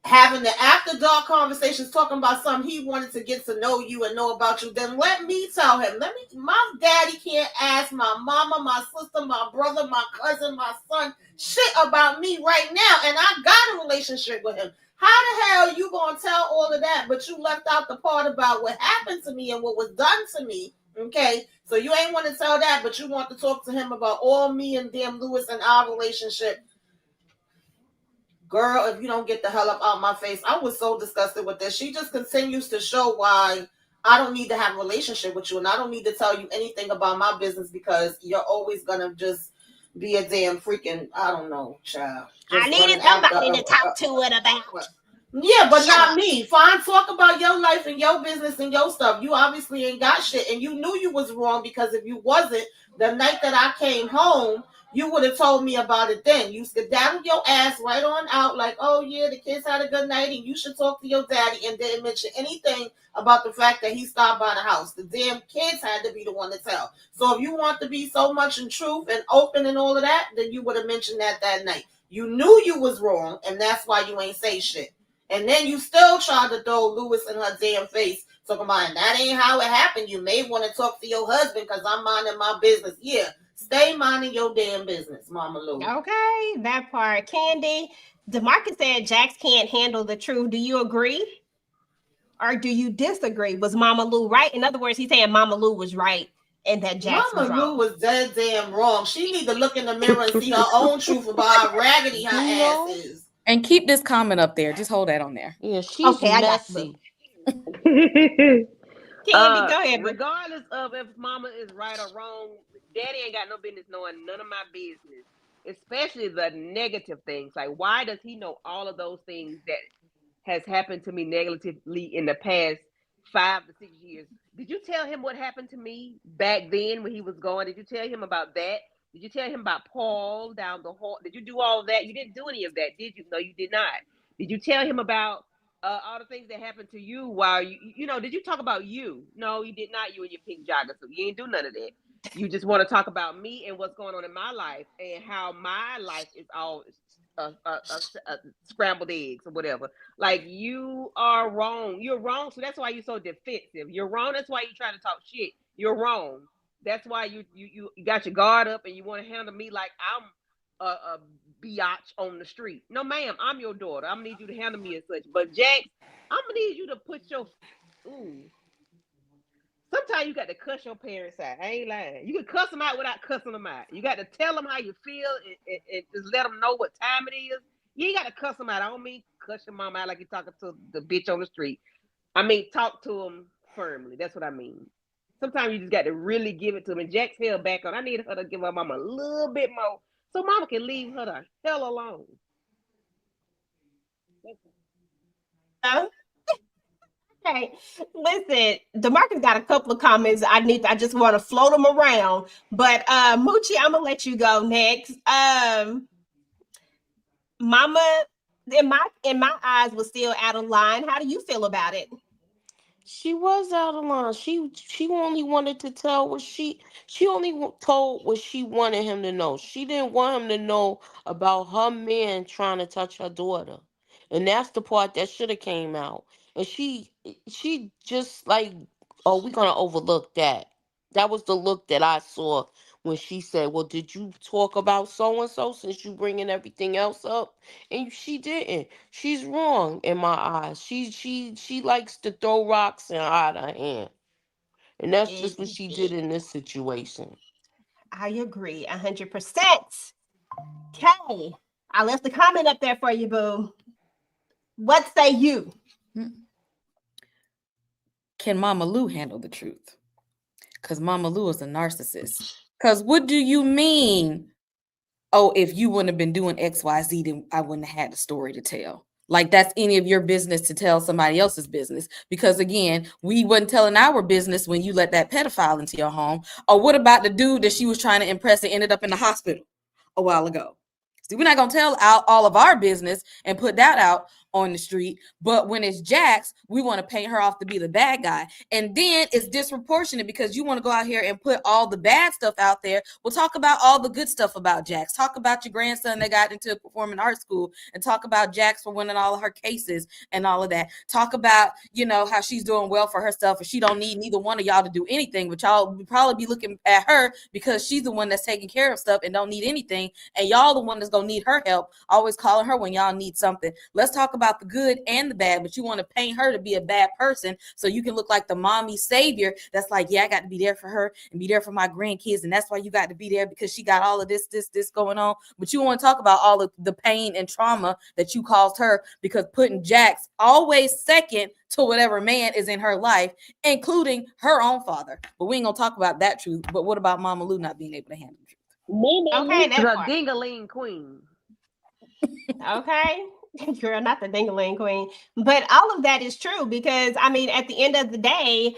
having the after dark conversations, talking about something he wanted to get to know you and know about you, then let me tell him. My daddy can't ask my mama, my sister, my brother, my cousin, my son shit about me right now, and I got a relationship with him. How the hell you gonna tell all of that, but you left out the part about what happened to me and what was done to me? Okay, so you ain't want to tell that, but you want to talk to him about all me and damn Lewis and our relationship. Girl, if you don't get the hell up out my face. I was so disgusted with this. She just continues to show why I don't need to have a relationship with you, and I don't need to tell you anything about my business because you're always gonna just be a damn freaking, I don't know, child. I needed somebody to talk to it about. Yeah, but not me. Fine, talk about your life and your business and your stuff. You obviously ain't got shit, and you knew you was wrong because if you wasn't, the night that I came home, you would have told me about it then. You skedaddled your ass right on out like, oh yeah, the kids had a good night and you should talk to your daddy, and didn't mention anything about the fact that he stopped by the house. The damn kids had to be the one to tell. So if you want to be so much in truth and open and all of that, then you would have mentioned that night. You knew you was wrong, and that's why you ain't say shit. And then you still tried to throw Lewis in her damn face, talking about that ain't how it happened. You may want to talk to your husband because I'm minding my business. Yeah, stay minding your damn business, Mama Lou. Okay, that part. Candy, DeMarcus said Jax can't handle the truth. Do you agree? Or do you disagree? Was Mama Lou right? In other words, he's saying Mama Lou was right and that Jax was wrong. Mama Lou was dead damn wrong. She need to look in the mirror and see her own truth about how raggedy her ass is. And keep this comment up there. Just hold that on there. Yeah, she's messy. Candy, go ahead. Regardless of if mama is right or wrong, daddy ain't got no business knowing none of my business, especially the negative things. Like, why does he know all of those things that has happened to me negatively in the past 5 to 6 years? Did you tell him what happened to me back then when he was gone? Did you tell him about that? Did you tell him about Paul down the hall? Did you do all of that? You didn't do any of that, did you? No, you did not. Did you tell him about all the things that happened to you while did you talk about you? No, you did not, you and your pink jogger suit. You ain't do none of that. You just want to talk about me and what's going on in my life and how my life is all scrambled eggs or whatever. Like, you are wrong. You're wrong. So that's why you're so defensive. You're wrong. That's why you're trying to talk shit. You're wrong. That's why you got your guard up and you want to handle me like I'm a biatch on the street. No, ma'am, I'm your daughter. I'm gonna need you to handle me as such. But Jax, I'm gonna need you to put your Sometimes you got to cuss your parents out. I ain't lying. You can cuss them out without cussing them out. You got to tell them how you feel and just let them know what time it is. You ain't got to cuss them out. I don't mean cuss your mom out like you're talking to the bitch on the street. I mean talk to them firmly. That's what I mean. Sometimes you just got to really give it to them. And Jax fell back on. I need her to give her mama a little bit more so mama can leave her the hell alone. Okay, listen, DeMarcus got a couple of comments. I just want to float them around. But Moochie, I'm gonna let you go next. Mama, in my eyes, was still out of line. How do you feel about it? She was out of line. She only wanted to tell what she only told what she wanted him to know. She didn't want him to know about her man trying to touch her daughter. And that's the part that should have came out. And she just like, oh, we're gonna overlook that. That was the look that I saw when she said, well, did you talk about so-and-so since you bringing everything else up? And she didn't. She's wrong in my eyes. She likes to throw rocks and hide her hand. And that's just what she did in this situation. I agree 100%. Okay. I left the comment up there for you, boo. What say you? Can Mama Lou handle the truth? Because Mama Lou is a narcissist. Because what do you mean? Oh, if you wouldn't have been doing XYZ, then I wouldn't have had a story to tell. Like that's any of your business to tell somebody else's business. Because again, we wasn't telling our business when you let that pedophile into your home. Or what about the dude that she was trying to impress and ended up in the hospital a while ago? See, we're not going to tell all of our business and put that out. on the street. But when it's Jax, we want to paint her off to be the bad guy. And then it's disproportionate because you want to go out here and put all the bad stuff out there. We'll talk about all the good stuff about Jax. Talk about your grandson that got into performing arts school, and talk about Jax for winning all of her cases and all of that. Talk about, how she's doing well for herself, and she don't need neither one of y'all to do anything, but y'all would probably be looking at her because she's the one that's taking care of stuff and don't need anything, and y'all the one that's gonna need her help, always calling her when y'all need something. Let's talk about the good and the bad, but you want to paint her to be a bad person so you can look like the mommy savior that's like, yeah, I got to be there for her and be there for my grandkids, and that's why you got to be there because she got all of this going on. But you want to talk about all of the pain and trauma that you caused her because putting Jax always second to whatever man is in her life, including her own father. But we ain't gonna talk about that truth. But what about Mama Lou not being able to handle the truth? Okay, that's the ding-a-ling queen. Okay. Girl, not the ding-a-ling queen. But all of that is true because, I mean, at the end of the day,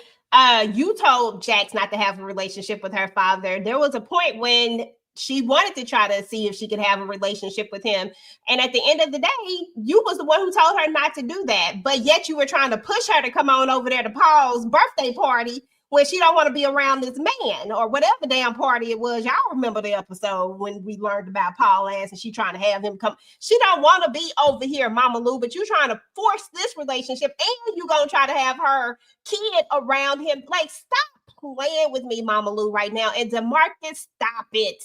you told Jax not to have a relationship with her father. There was a point when she wanted to try to see if she could have a relationship with him. And at the end of the day, you was the one who told her not to do that. But yet you were trying to push her to come on over there to Paul's birthday party when she don't want to be around this man or whatever damn party it was. Y'all remember the episode when we learned about Paul ass and she trying to have him come. She don't want to be over here, Mama Lou, but you trying to force this relationship and you gonna try to have her kid around him. Like, stop playing with me, Mama Lou, right now. And DeMarcus, stop it.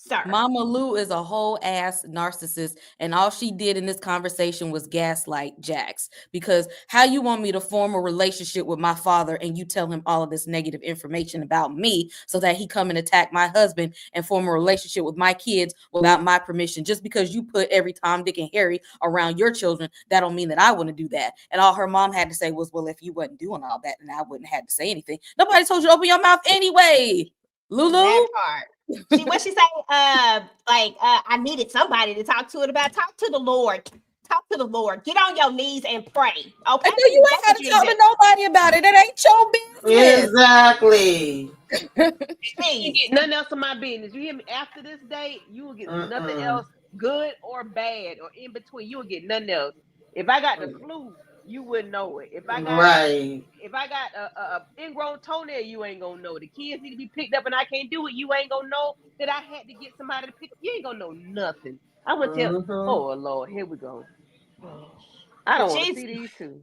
Sir. Mama Lou is a whole ass narcissist, and all she did in this conversation was gaslight Jax. Because how you want me to form a relationship with my father and you tell him all of this negative information about me so that he come and attack my husband and form a relationship with my kids without my permission? Just because you put every Tom, Dick, and Harry around your children, that don't mean that I want to do that. And all her mom had to say was, well, if you wasn't doing all that, then I wouldn't have to say anything. Nobody told you to open your mouth anyway. Lulu? That part. What she say? I needed somebody to talk to it about. Talk to the Lord. Talk to the Lord. Get on your knees and pray. Okay. I know you ain't got to talk to nobody about it. It ain't your business. Exactly. You get nothing else in my business. You hear me? After this day, you will get nothing else, good or bad or in between. You will get nothing else. If I got the flu, you wouldn't know it. If I got a ingrown toenail, you ain't gonna know. The kids need to be picked up and I can't do it. You ain't gonna know that I had to get somebody to pick up. You ain't gonna know nothing. I'm gonna tell. Oh Lord, here we go. I don't want to see these two.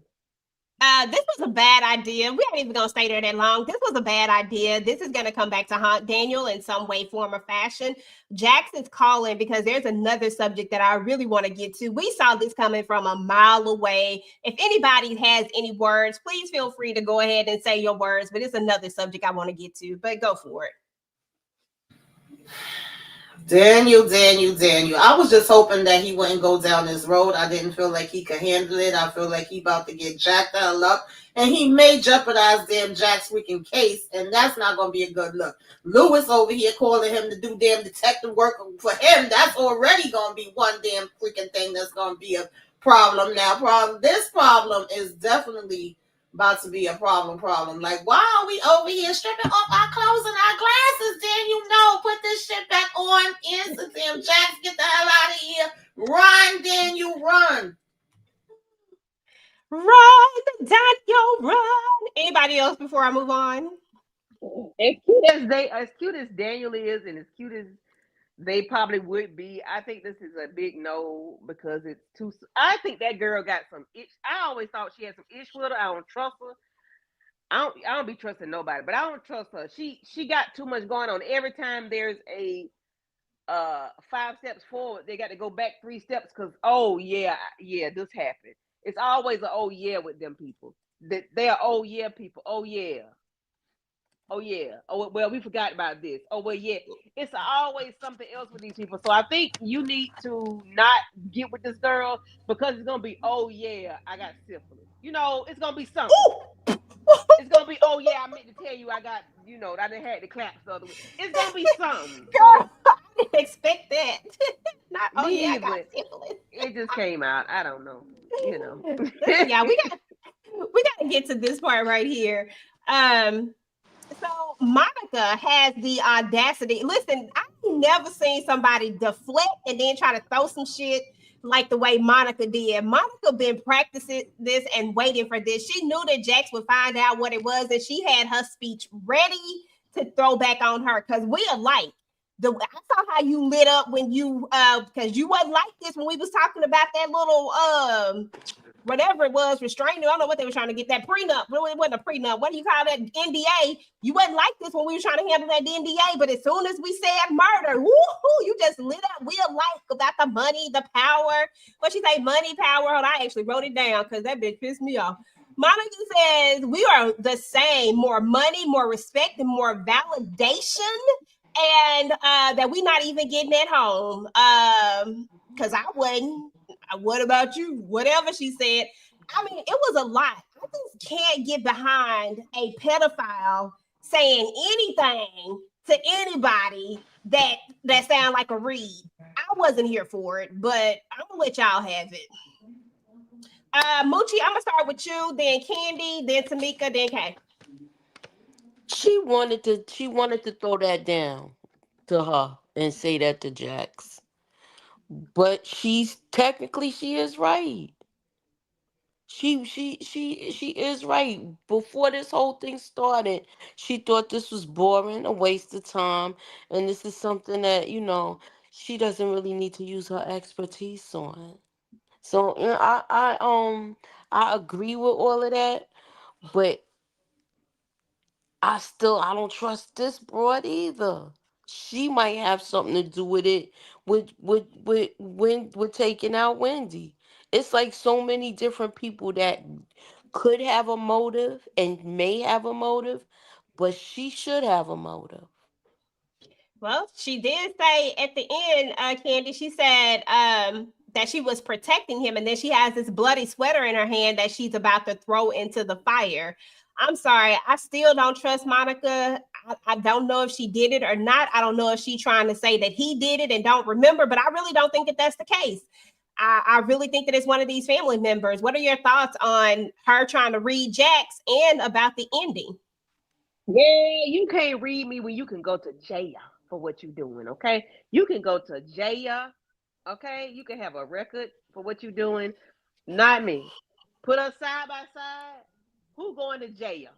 This was a bad idea. We ain't even gonna stay there that long. This was a bad idea. This is gonna come back to haunt Daniel in some way, form, or fashion. Jax is calling because there's another subject that I really want to get to. We saw this coming from a mile away. If anybody has any words, please feel free to go ahead and say your words. But it's another subject I want to get to. But go for it. Daniel. I was just hoping that he wouldn't go down this road. I didn't feel like he could handle it. I feel like he about to get jacked out of luck. And he may jeopardize damn Jack's freaking case. And that's not going to be a good look. Lewis over here calling him to do damn detective work for him. That's already going to be one damn freaking thing that's going to be a problem now. This problem is definitely about to be a problem. Like, why are we over here stripping off our clothes and our glasses? Daniel, no, put this shit back on. Instant, damn Jax, get the hell out of here. Run, Daniel, run. Run, Daniel, run. Anybody else before I move on? As cute as Daniel is, and as cute as they probably would be, I think this is a big no because it's too. I think that girl got some itch. I always thought she had some itch with her. I don't trust her. I don't be trusting nobody, but I don't trust her. She got too much going on. Every time there's a 5 steps forward, they got to go back 3 steps because this happened. It's always a oh yeah with them people. They are oh yeah people. Oh yeah. Oh yeah. Oh well, we forgot about this. Oh well, yeah. It's always something else with these people. So I think you need to not get with this girl because it's gonna be oh yeah, I got syphilis. It's gonna be something. It's gonna be oh yeah, I meant to tell you I got I done had the claps the other way. It's gonna be something. Girl, I didn't expect that. Not oh yeah, I got syphilis. It just came out. I don't know. Yeah, we gotta get to this part right here. So Monica has the audacity. Listen, I've never seen somebody deflect and then try to throw some shit like the way Monica did. Monica been practicing this and waiting for this. She knew that Jax would find out what it was, and she had her speech ready to throw back on her because we alike. I saw how you lit up when you because you wasn't like this when we was talking about that little whatever it was, restraining. I don't know what they were trying to get, that prenup. Really, it wasn't a prenup. What do you call that? NDA. You wasn't like this when we were trying to handle that NDA, but as soon as we said murder, woohoo, you just lit up. We alike about the money, the power. What she say? Money, power. Hold on, I actually wrote it down because that bitch pissed me off. Monica says we are the same. More money, more respect, and more validation. And that we not even getting at home. Because I wasn't. What about you? Whatever she said. I mean, it was a lot. I just can't get behind a pedophile saying anything to anybody that sound like a read. I wasn't here for it, but I'm gonna let y'all have it. Moochie, I'm gonna start with you, then Candy, then Tamika, then Kay. She wanted to throw that down to her and say that to Jax. But she is right. She is right. Before this whole thing started, she thought this was boring, a waste of time, and this is something that, she doesn't really need to use her expertise on. So I agree with all of that, but I don't trust this broad either. She might have something to do with it with taking out Wendy. It's like so many different people that could have a motive and may have a motive, but she should have a motive. Well, she did say at the end, Candy, she said that she was protecting him, and then she has this bloody sweater in her hand that she's about to throw into the fire. I'm sorry, I still don't trust Monica. I don't know if she did it or not. I don't know if she's trying to say that he did it and don't remember, but I really don't think that that's the case. I really think that it's one of these family members. What are your thoughts on her trying to read Jax and about the ending? Yeah, you can't read me when you can go to jail for what you're doing, okay? You can go to jail, okay? You can have a record for what you're doing. Not me. Put us side by side. Who going to jail?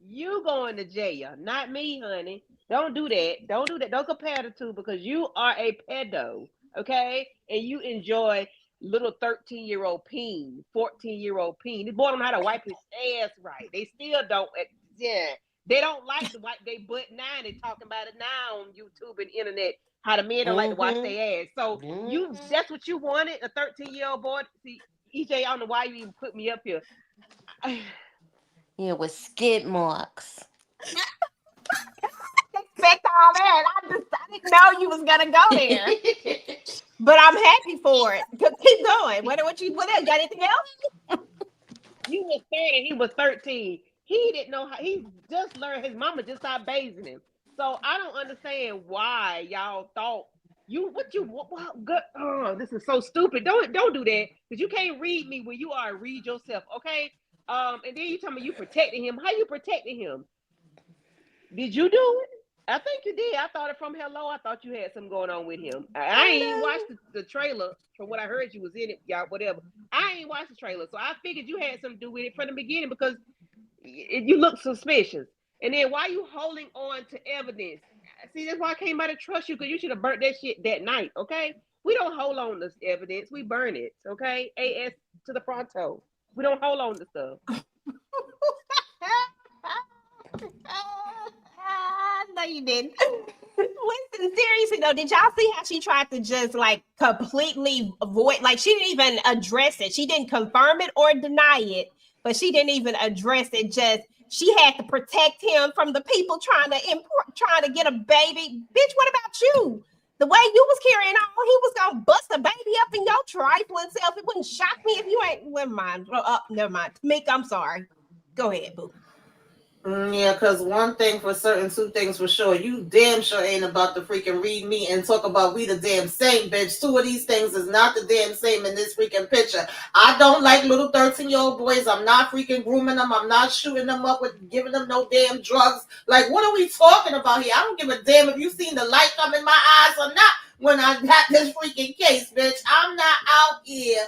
You going to jail, not me, honey. Don't do that. Don't do that. Don't compare the two because you are a pedo, okay? And you enjoy little 13-year-old peen, 14-year-old peen. This boy don't know how to wipe his ass right. They still don't. Yeah. They don't like to wipe their butt now. They talking about it now on YouTube and internet. How the men don't like to wash their ass. So that's what you wanted, a 13-year-old boy. See, EJ, I don't know why you even put me up here. Yeah, with skid marks. Expect all that. I didn't know you was gonna go there. But I'm happy for it. Keep going. What else? Got anything else? You was 30, he was 13. He didn't know how. He just learned. His mama just stopped bathing him. So I don't understand why y'all thought this is so stupid. Don't do that because you can't read me when you are read yourself. Okay. And then you tell me you protecting him. How you protecting him? Did you do it? I think you did. I thought it from hello. I thought you had something going on with him. I ain't watched the trailer. From what I heard, you was in it, y'all. Whatever. I ain't watched the trailer, so I figured you had something to do with it from the beginning because you look suspicious. And then why you holding on to evidence? See, that's why I came by to trust you because you should have burnt that shit that night. Okay, we don't hold on to evidence. We burn it. Okay, AS to the pronto. We don't hold on to stuff. No, you didn't. Listen, seriously though, did y'all see how she tried to just like completely avoid? Like she didn't even address it. She didn't confirm it or deny it, but she didn't even address it. Just she had to protect him from the people trying to get a baby. Bitch, what about you? The way you was carrying on, he was gonna bust a baby up in your trifling self. It wouldn't shock me if you ain't. Never mind. Never mind. Meek, I'm sorry. Go ahead, boo. Yeah, because one thing for certain, two things for sure. You damn sure ain't about to freaking read me and talk about we the damn same, bitch. Two of these things is not the damn same in this freaking picture. I don't like little 13-year-old boys. I'm not freaking grooming them. I'm not shooting them up with giving them no damn drugs. Like, what are we talking about here? I don't give a damn if you seen the light come in my eyes or not. when I got this freaking case, bitch. I'm not out here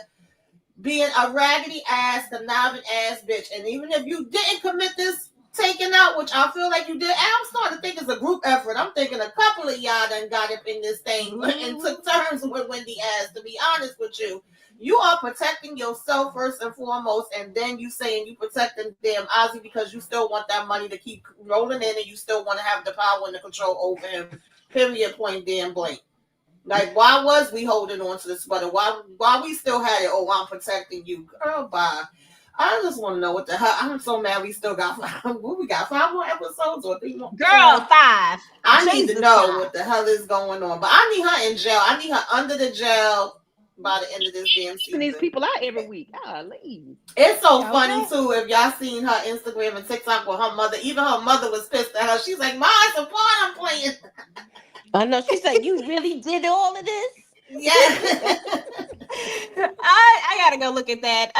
being a raggedy ass, conniving ass bitch. And even if you didn't commit this taking out, which I feel like you did, I'm starting to think it's a group effort. I'm thinking a couple of y'all done got up in this thing and took turns with Wendy ass, to be honest with you. You are protecting yourself first and foremost, and then you saying you protecting damn Ozzy because you still want that money to keep rolling in and you still want to have the power and the control over him. Period, point, damn blank. Like, why was we holding on to this sweater? Why we still had it? Oh, I'm protecting you. Girl, bye. I just want to know what the hell. I'm so mad we still got we got 5 more episodes or 3 more. Girl, 5. I need to know what the hell is going on. But I need her in jail. I need her under the jail by the end of this damn season. These people out every week. It's so funny too. If y'all seen her Instagram and TikTok with her mother, even her mother was pissed at her. She's like, "Ma, it's a part I'm playing." I know. She's like, "You really did all of this?" Yeah. I gotta go look at that.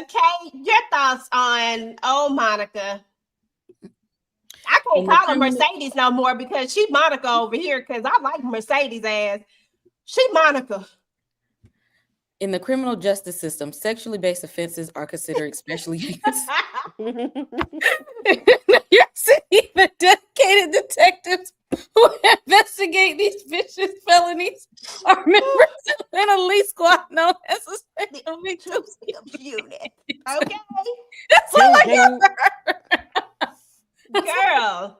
Kay, your thoughts on Monica? I can't call her Mercedes no more because she Monica over here because I like Mercedes ass. She Monica. In the criminal justice system, sexually based offenses are considered especially heinous. You're seeing the dedicated detectives who investigate these vicious felonies are members of an elite squad known as a special victims unit. Okay. That's all I got. Girl,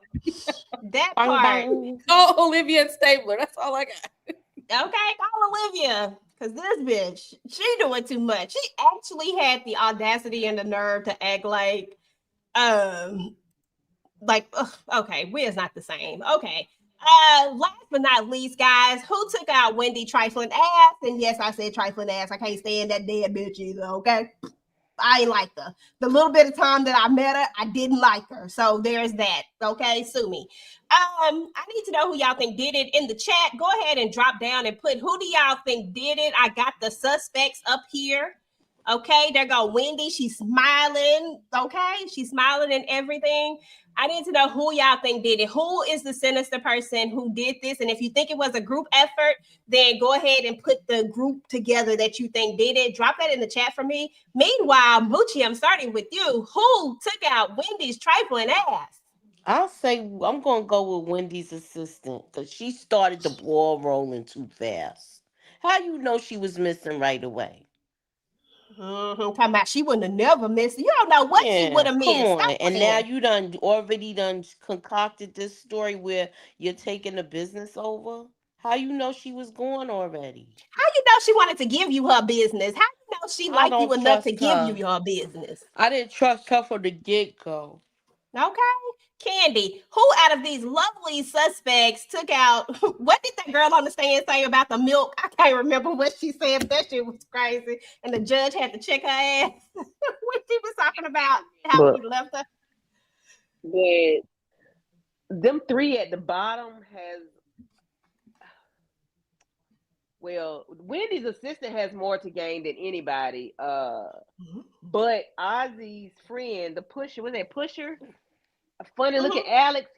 that part. Oh, Olivia and Stabler. That's all I got. Okay, call Olivia. Because this bitch, she doing too much. She actually had the audacity and the nerve to act like, okay, we're not the same. Okay. Last but not least, guys, who took out Wendy trifling ass? And yes, I said trifling ass. I can't stand that dead bitch either, okay? I ain't like her. The little bit of time that I met her, I didn't like her. So there's that. Okay, sue me. I need to know who y'all think did it in the chat. Go ahead and drop down and put who do y'all think did it. I got the suspects up here. Okay, there go Wendy. She's smiling. Okay, she's smiling and everything. I need to know who y'all think did it. Who is the sinister person who did this? And if you think it was a group effort, then go ahead and put the group together that you think did it. Drop that in the chat for me. Meanwhile, Moochie, I'm starting with you. Who took out Wendy's trifling ass? I'll say I'm going to go with Wendy's assistant because she started the ball rolling too fast. How you know she was missing right away? Talking about she wouldn't have never missed. You don't know what she would have missed. Come on. And now you already concocted this story where you're taking the business over. How you know she was going already? How you know she wanted to give you her business? How you know she liked you enough to give you your business? I didn't trust her for the get-go. Okay. Candy, who out of these lovely suspects took out, what did that girl on the stand say about the milk? I can't remember what she said, but that shit was crazy. And the judge had to check her ass when she was talking about how he left her. But them 3 at the bottom Wendy's assistant has more to gain than anybody. But Ozzy's friend, the pusher, was that pusher? A funny looking Alex,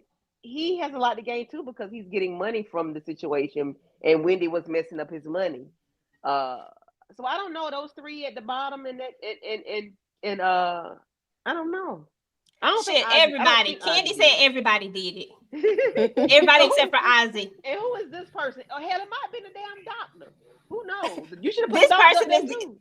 he has a lot to gain too because he's getting money from the situation, and Wendy was messing up his money. So I don't know those 3 at the bottom, and I don't know. I don't think everybody. Candy said everybody did it. Everybody except for Ozzy. And who is this person? Oh hell, it might have been a damn doctor. Who knows? You should have put this person in too.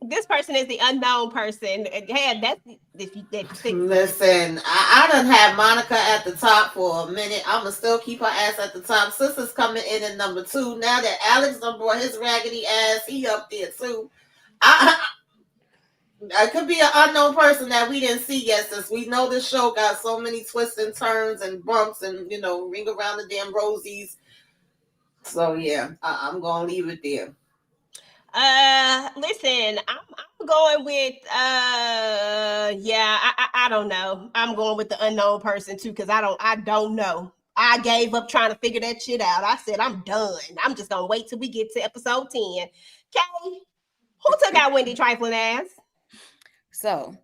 This person is the unknown person. Hey, that's Listen, I done had Monica at the top for a minute. I'ma still keep her ass at the top. Sister's coming in at number 2. Now that Alex done brought his raggedy ass, he up there too. I could be an unknown person that we didn't see yet, since we know this show got so many twists and turns and bumps and ring around the damn rosies. So yeah, I'm gonna leave it there. Listen, I'm going with I don't know. I'm going with the unknown person too, because I don't know. I gave up trying to figure that shit out. I said I'm done. I'm just gonna wait till we get to episode 10. Okay, who took out Wendy trifling ass? So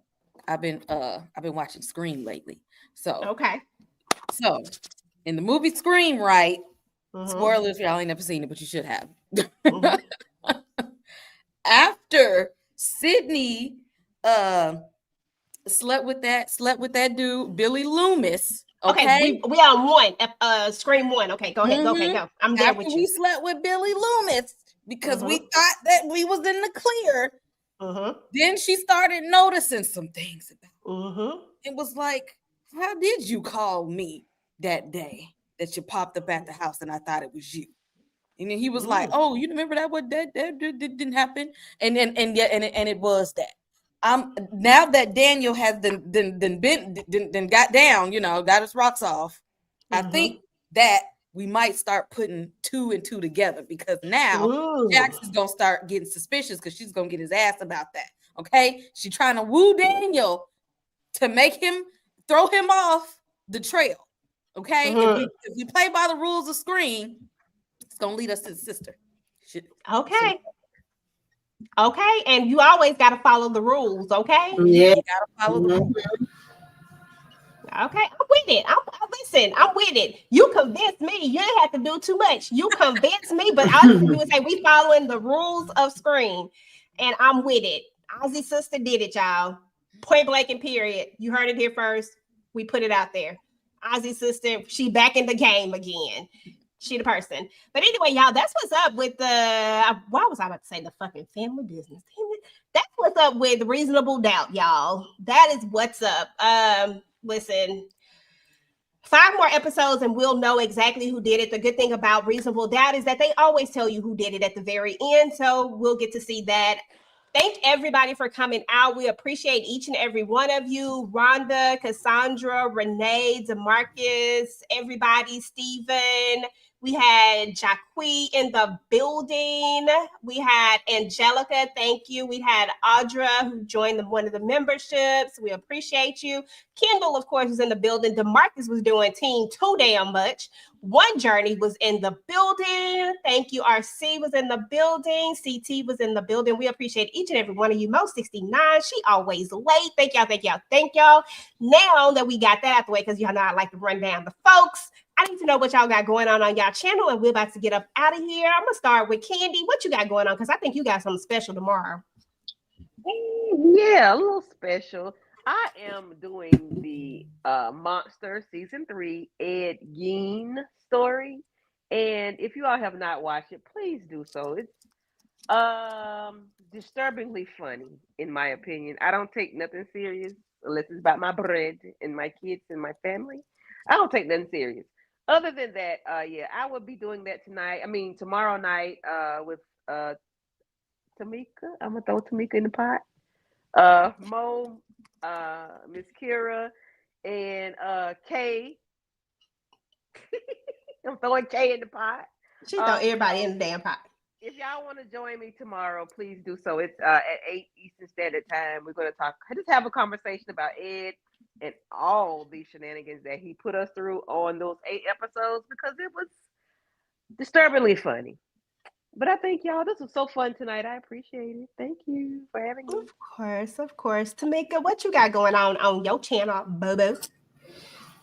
I've been watching Scream lately. So okay. So in the movie Scream, right? Spoilers, y'all ain't never seen it, but you should have. Mhm. After Sydney slept with that dude, Billy Loomis. Okay, Okay. we on one. Scream one. Okay, go ahead. Go. Okay, go. I'm there After with we you. slept with Billy Loomis because we thought that we was in the clear. Then she started noticing some things about it. Was like, how did you call me that day that you popped up at the house and I thought it was you? And then he was like, "Oh, you remember that? What that didn't happen?" And then and it was that. Now that Daniel has then got down, got his rocks off. I think that we might start putting 2 and 2 together because now Jackson's gonna start getting suspicious because she's gonna get his ass about that. Okay, she's trying to woo Daniel to make him throw him off the trail. Okay, if we play by the rules of Scream, it's gonna lead us to the sister. Okay. Okay, and you always got to follow the rules. Okay. Yeah. You gotta follow the rules. Okay, I'm with it. Listen, I'm with it. You convinced me. You didn't have to do too much. You convinced me, but all you do is say we following the rules of Scream, and I'm with it. Ozzy's sister did it, y'all. Point blank and period. You heard it here first. We put it out there. Ozzy's sister, she back in the game again. She the person. But anyway, y'all, that's what's up with the. Why was I about to say the fucking family business? That's what's up with Reasonable Doubt, y'all. That is what's up. Listen, 5 more episodes and we'll know exactly who did it. The good thing about Reasonable Doubt is that they always tell you who did it at the very end. So we'll get to see that. Thank everybody for coming out. We appreciate each and every one of you. Rhonda, Cassandra, Renee, DeMarcus, everybody, Stephen. We had Jacqui in the building. We had Angelica, thank you. We had Audra, who joined one of the memberships. We appreciate you. Kendall, of course, was in the building. DeMarcus was doing team too damn much. One Journey was in the building. Thank you. RC was in the building. CT was in the building. We appreciate each and every one of you. Mo 69, she always late. Thank y'all, thank y'all, thank y'all. Now that we got that out the way, because y'all know I like to run down the folks, I need to know what y'all got going on y'all channel, and we're about to get up out of here. I'm going to start with Candy. What you got going on? Because I think you got something special tomorrow. Yeah, a little special. I am doing the Monster Season 3 Ed Gein story. And if you all have not watched it, please do so. It's disturbingly funny, in my opinion. I don't take nothing serious unless it's about my bread and my kids and my family. I don't take nothing serious. Other than that, yeah, I will be doing that tonight. I mean, tomorrow night with Tamika. I'm gonna throw Tamika in the pot. Mo, Miss Kira, and Kay. I'm throwing Kay in the pot. She throw everybody in the damn pot. If y'all want to join me tomorrow, please do so. It's at 8 Eastern Standard Time. We're going to just have a conversation about Ed and all the shenanigans that he put us through on those 8 episodes because it was disturbingly funny. But I think y'all, this was so fun tonight. I appreciate it. Thank you for having me. Of course. Tamika, what you got going on your channel, Bobo?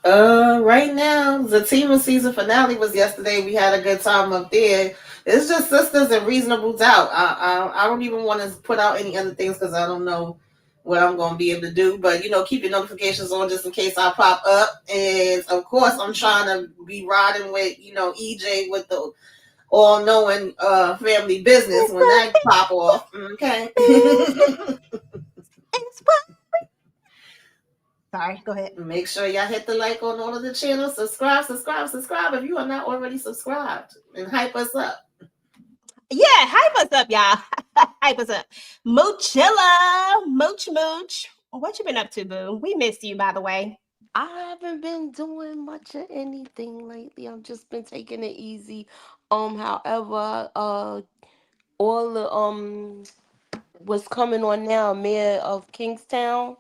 Right now, the team season finale was yesterday. We had a good time up there. It's just Sisters and Reasonable Doubt. I don't even want to put out any other things because I don't know what I'm going to be able to do. But, keep your notifications on just in case I pop up. And, of course, I'm trying to be riding with, EJ with the all-knowing family business when that pop off. Okay? Sorry, go ahead. Make sure y'all hit the like on all of the channels. Subscribe if you are not already subscribed. And hype us up. Yeah, hype us up, y'all. Hype us up. Moochilla. Mooch. What you been up to, boo? We missed you, by the way. I haven't been doing much of anything lately. I've just been taking it easy. However, all the what's coming on now, Mayor of Kingstown,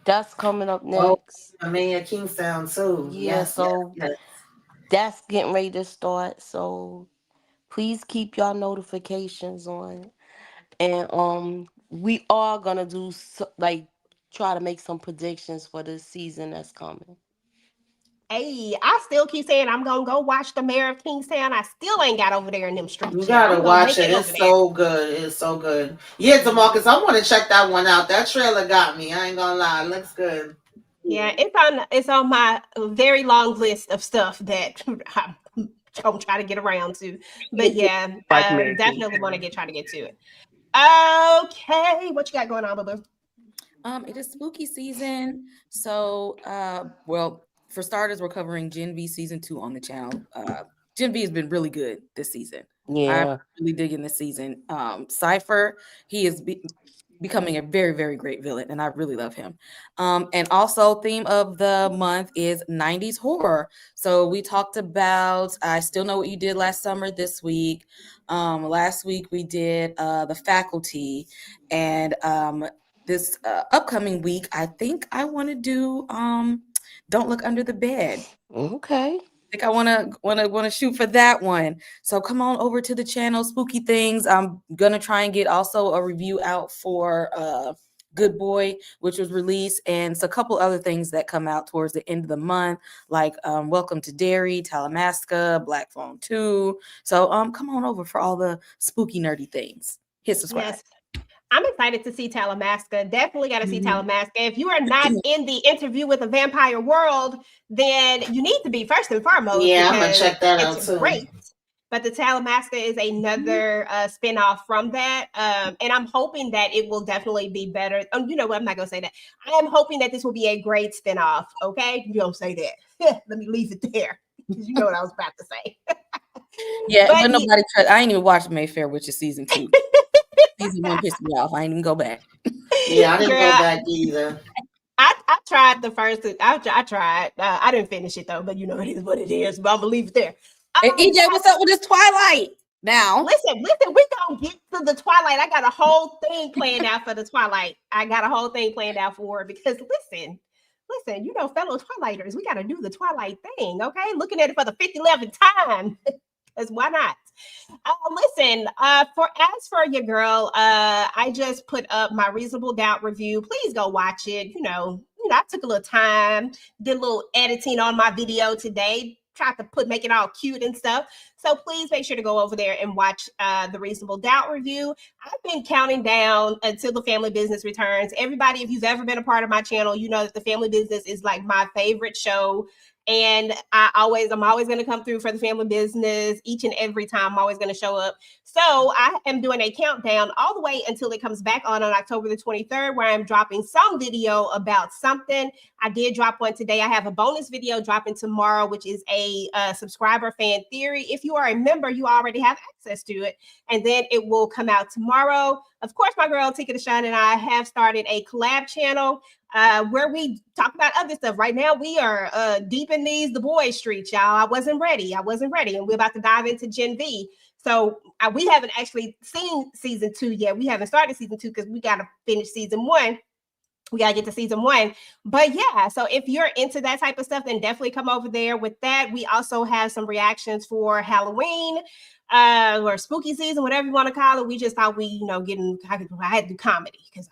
that's coming up next. Oh, Mayor Kingstown too. Yeah, so that's getting ready to start. So please keep y'all notifications on. And we are gonna try to make some predictions for the season that's coming. Hey, I still keep saying I'm gonna go watch the Mayor of Kingstown. I still ain't got over there in them streets. You gotta watch it. It's so good. It's so good. Yeah, DeMarcus, I want to check that one out. That trailer got me. I ain't gonna lie. It looks good. Yeah, it's on my very long list of stuff that I'm gonna try to get around to. But yeah, definitely want to try to get to it. Okay, what you got going on, Boo? It is spooky season. So, well, for starters, we're covering Gen V season 2 on the channel. Gen V has been really good this season. Yeah, I'm really digging this season. Cypher, he is becoming a very, very great villain, and I really love him. And also, theme of the month is 90s horror. So we talked about I Still Know What You Did Last Summer this week. Last week we did The Faculty, and this upcoming week, I think I want to do Don't Look Under the Bed. Okay. I think I want to shoot for that one. So come on over to the channel, Spooky Things. I'm gonna try and get also a review out for Good Boy, which was released, and it's a couple other things that come out towards the end of the month, like Welcome to Derry, Talamasca, Black Phone 2. So come on over for all the spooky nerdy things. Hit subscribe. Yes. I'm excited to see Talamasca. Definitely got to see Talamasca. If you are not in the Interview with the Vampire World, then you need to be first and foremost. Yeah, I'm gonna check that out too. Great. But the Talamasca is another spinoff from that. And I'm hoping that it will definitely be better. You know what? I'm not going to say that. I am hoping that this will be a great spinoff. Okay? You don't say that. Let me leave it there. Because you know what I was about to say. Yeah, but nobody tried. I ain't even watched Mayfair, which is season 2. Season 1 pissed me off. I ain't even go back. Yeah, I didn't go back either. I tried the first. I tried. I didn't finish it though, but you know it is what it is. But I'm gonna leave it there. Hey, EJ, what's up with this Twilight? Now, listen. We gonna get to the Twilight. I got a whole thing planned out for the Twilight. I got a whole thing planned out for it because listen. You know, fellow Twilighters, we got to do the Twilight thing. Okay, looking at it for the 50th time. Because why not? Listen, as for your girl, I just put up my Reasonable Doubt review. Please go watch it. You know, I took a little time, did a little editing on my video today, tried to make it all cute and stuff. So please make sure to go over there and watch the Reasonable Doubt review. I've been counting down until the Family Business returns. Everybody, if you've ever been a part of my channel, you know that the Family Business is like my favorite show. And I'm always going to come through for the Family Business each and every time. I'm always going to show up. So I am doing a countdown all the way until it comes back on October the 23rd, where I'm dropping some video about something. I did drop one today. I have a bonus video dropping tomorrow, which is a subscriber fan theory. If you are a member, you already have access to it. And then it will come out tomorrow. Of course, my girl Tika Deshawn and I have started a collab channel where we talk about other stuff. Right now, we are deep in the boys' streets, y'all. I wasn't ready. And we're about to dive into Gen V. So we haven't actually seen season 2 yet. We haven't started season 2 because we got to finish season 1. We got to get to season 1. But yeah, so if you're into that type of stuff, then definitely come over there with that. We also have some reactions for Halloween or spooky season, whatever you want to call it. We just thought I had to do comedy because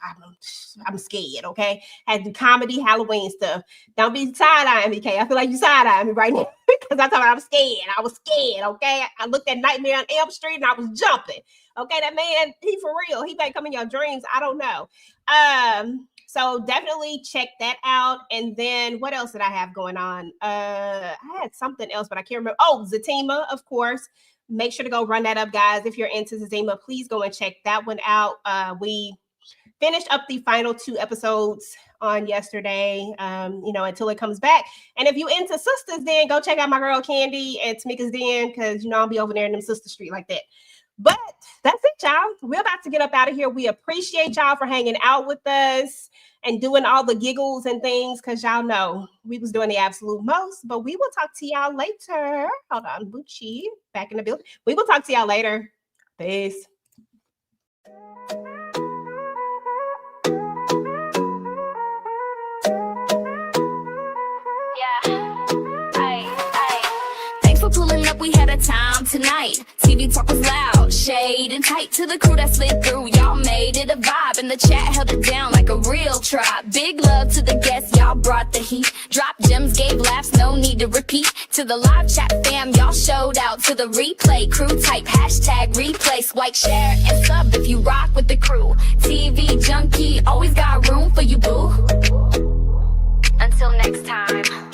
I'm scared, okay? I had to do comedy, Halloween stuff. Don't be side-eyeing me, Kay. I feel like you side-eyeing me right now because I thought I'm scared. I was scared, okay? I looked at Nightmare on Elm Street and I was jumping. Okay, that man, he for real. He might come in your dreams. I don't know. So definitely check that out. And then what else did I have going on? I had something else, but I can't remember. Oh, Zatima, of course. Make sure to go run that up, guys. If you're into Zatima, please go and check that one out. We finished up the final 2 episodes on yesterday, until it comes back. And if you into sisters, then go check out my girl Candy and Tamika's Den, because, I'll be over there in them sister street like that. But that's it, y'all. We're about to get up out of here. We appreciate y'all for hanging out with us and doing all the giggles and things, because y'all know we was doing the absolute most. But we will talk to y'all later. Hold on, Bucci, back in the building. We will talk to y'all later. Peace. Thanks for pulling up. We had a time tonight. TV talk was loud, shade and tight to the crew that slid through. Y'all made it a vibe, and the chat held it down like a real tribe. Big love to the guests, y'all brought the heat. Dropped gems, gave laughs, no need to repeat. To the live chat fam, y'all showed out. To the replay, crew type, hashtag replay. Swipe, share, and sub if you rock with the crew. TV junkie, always got room for you, boo. Until next time.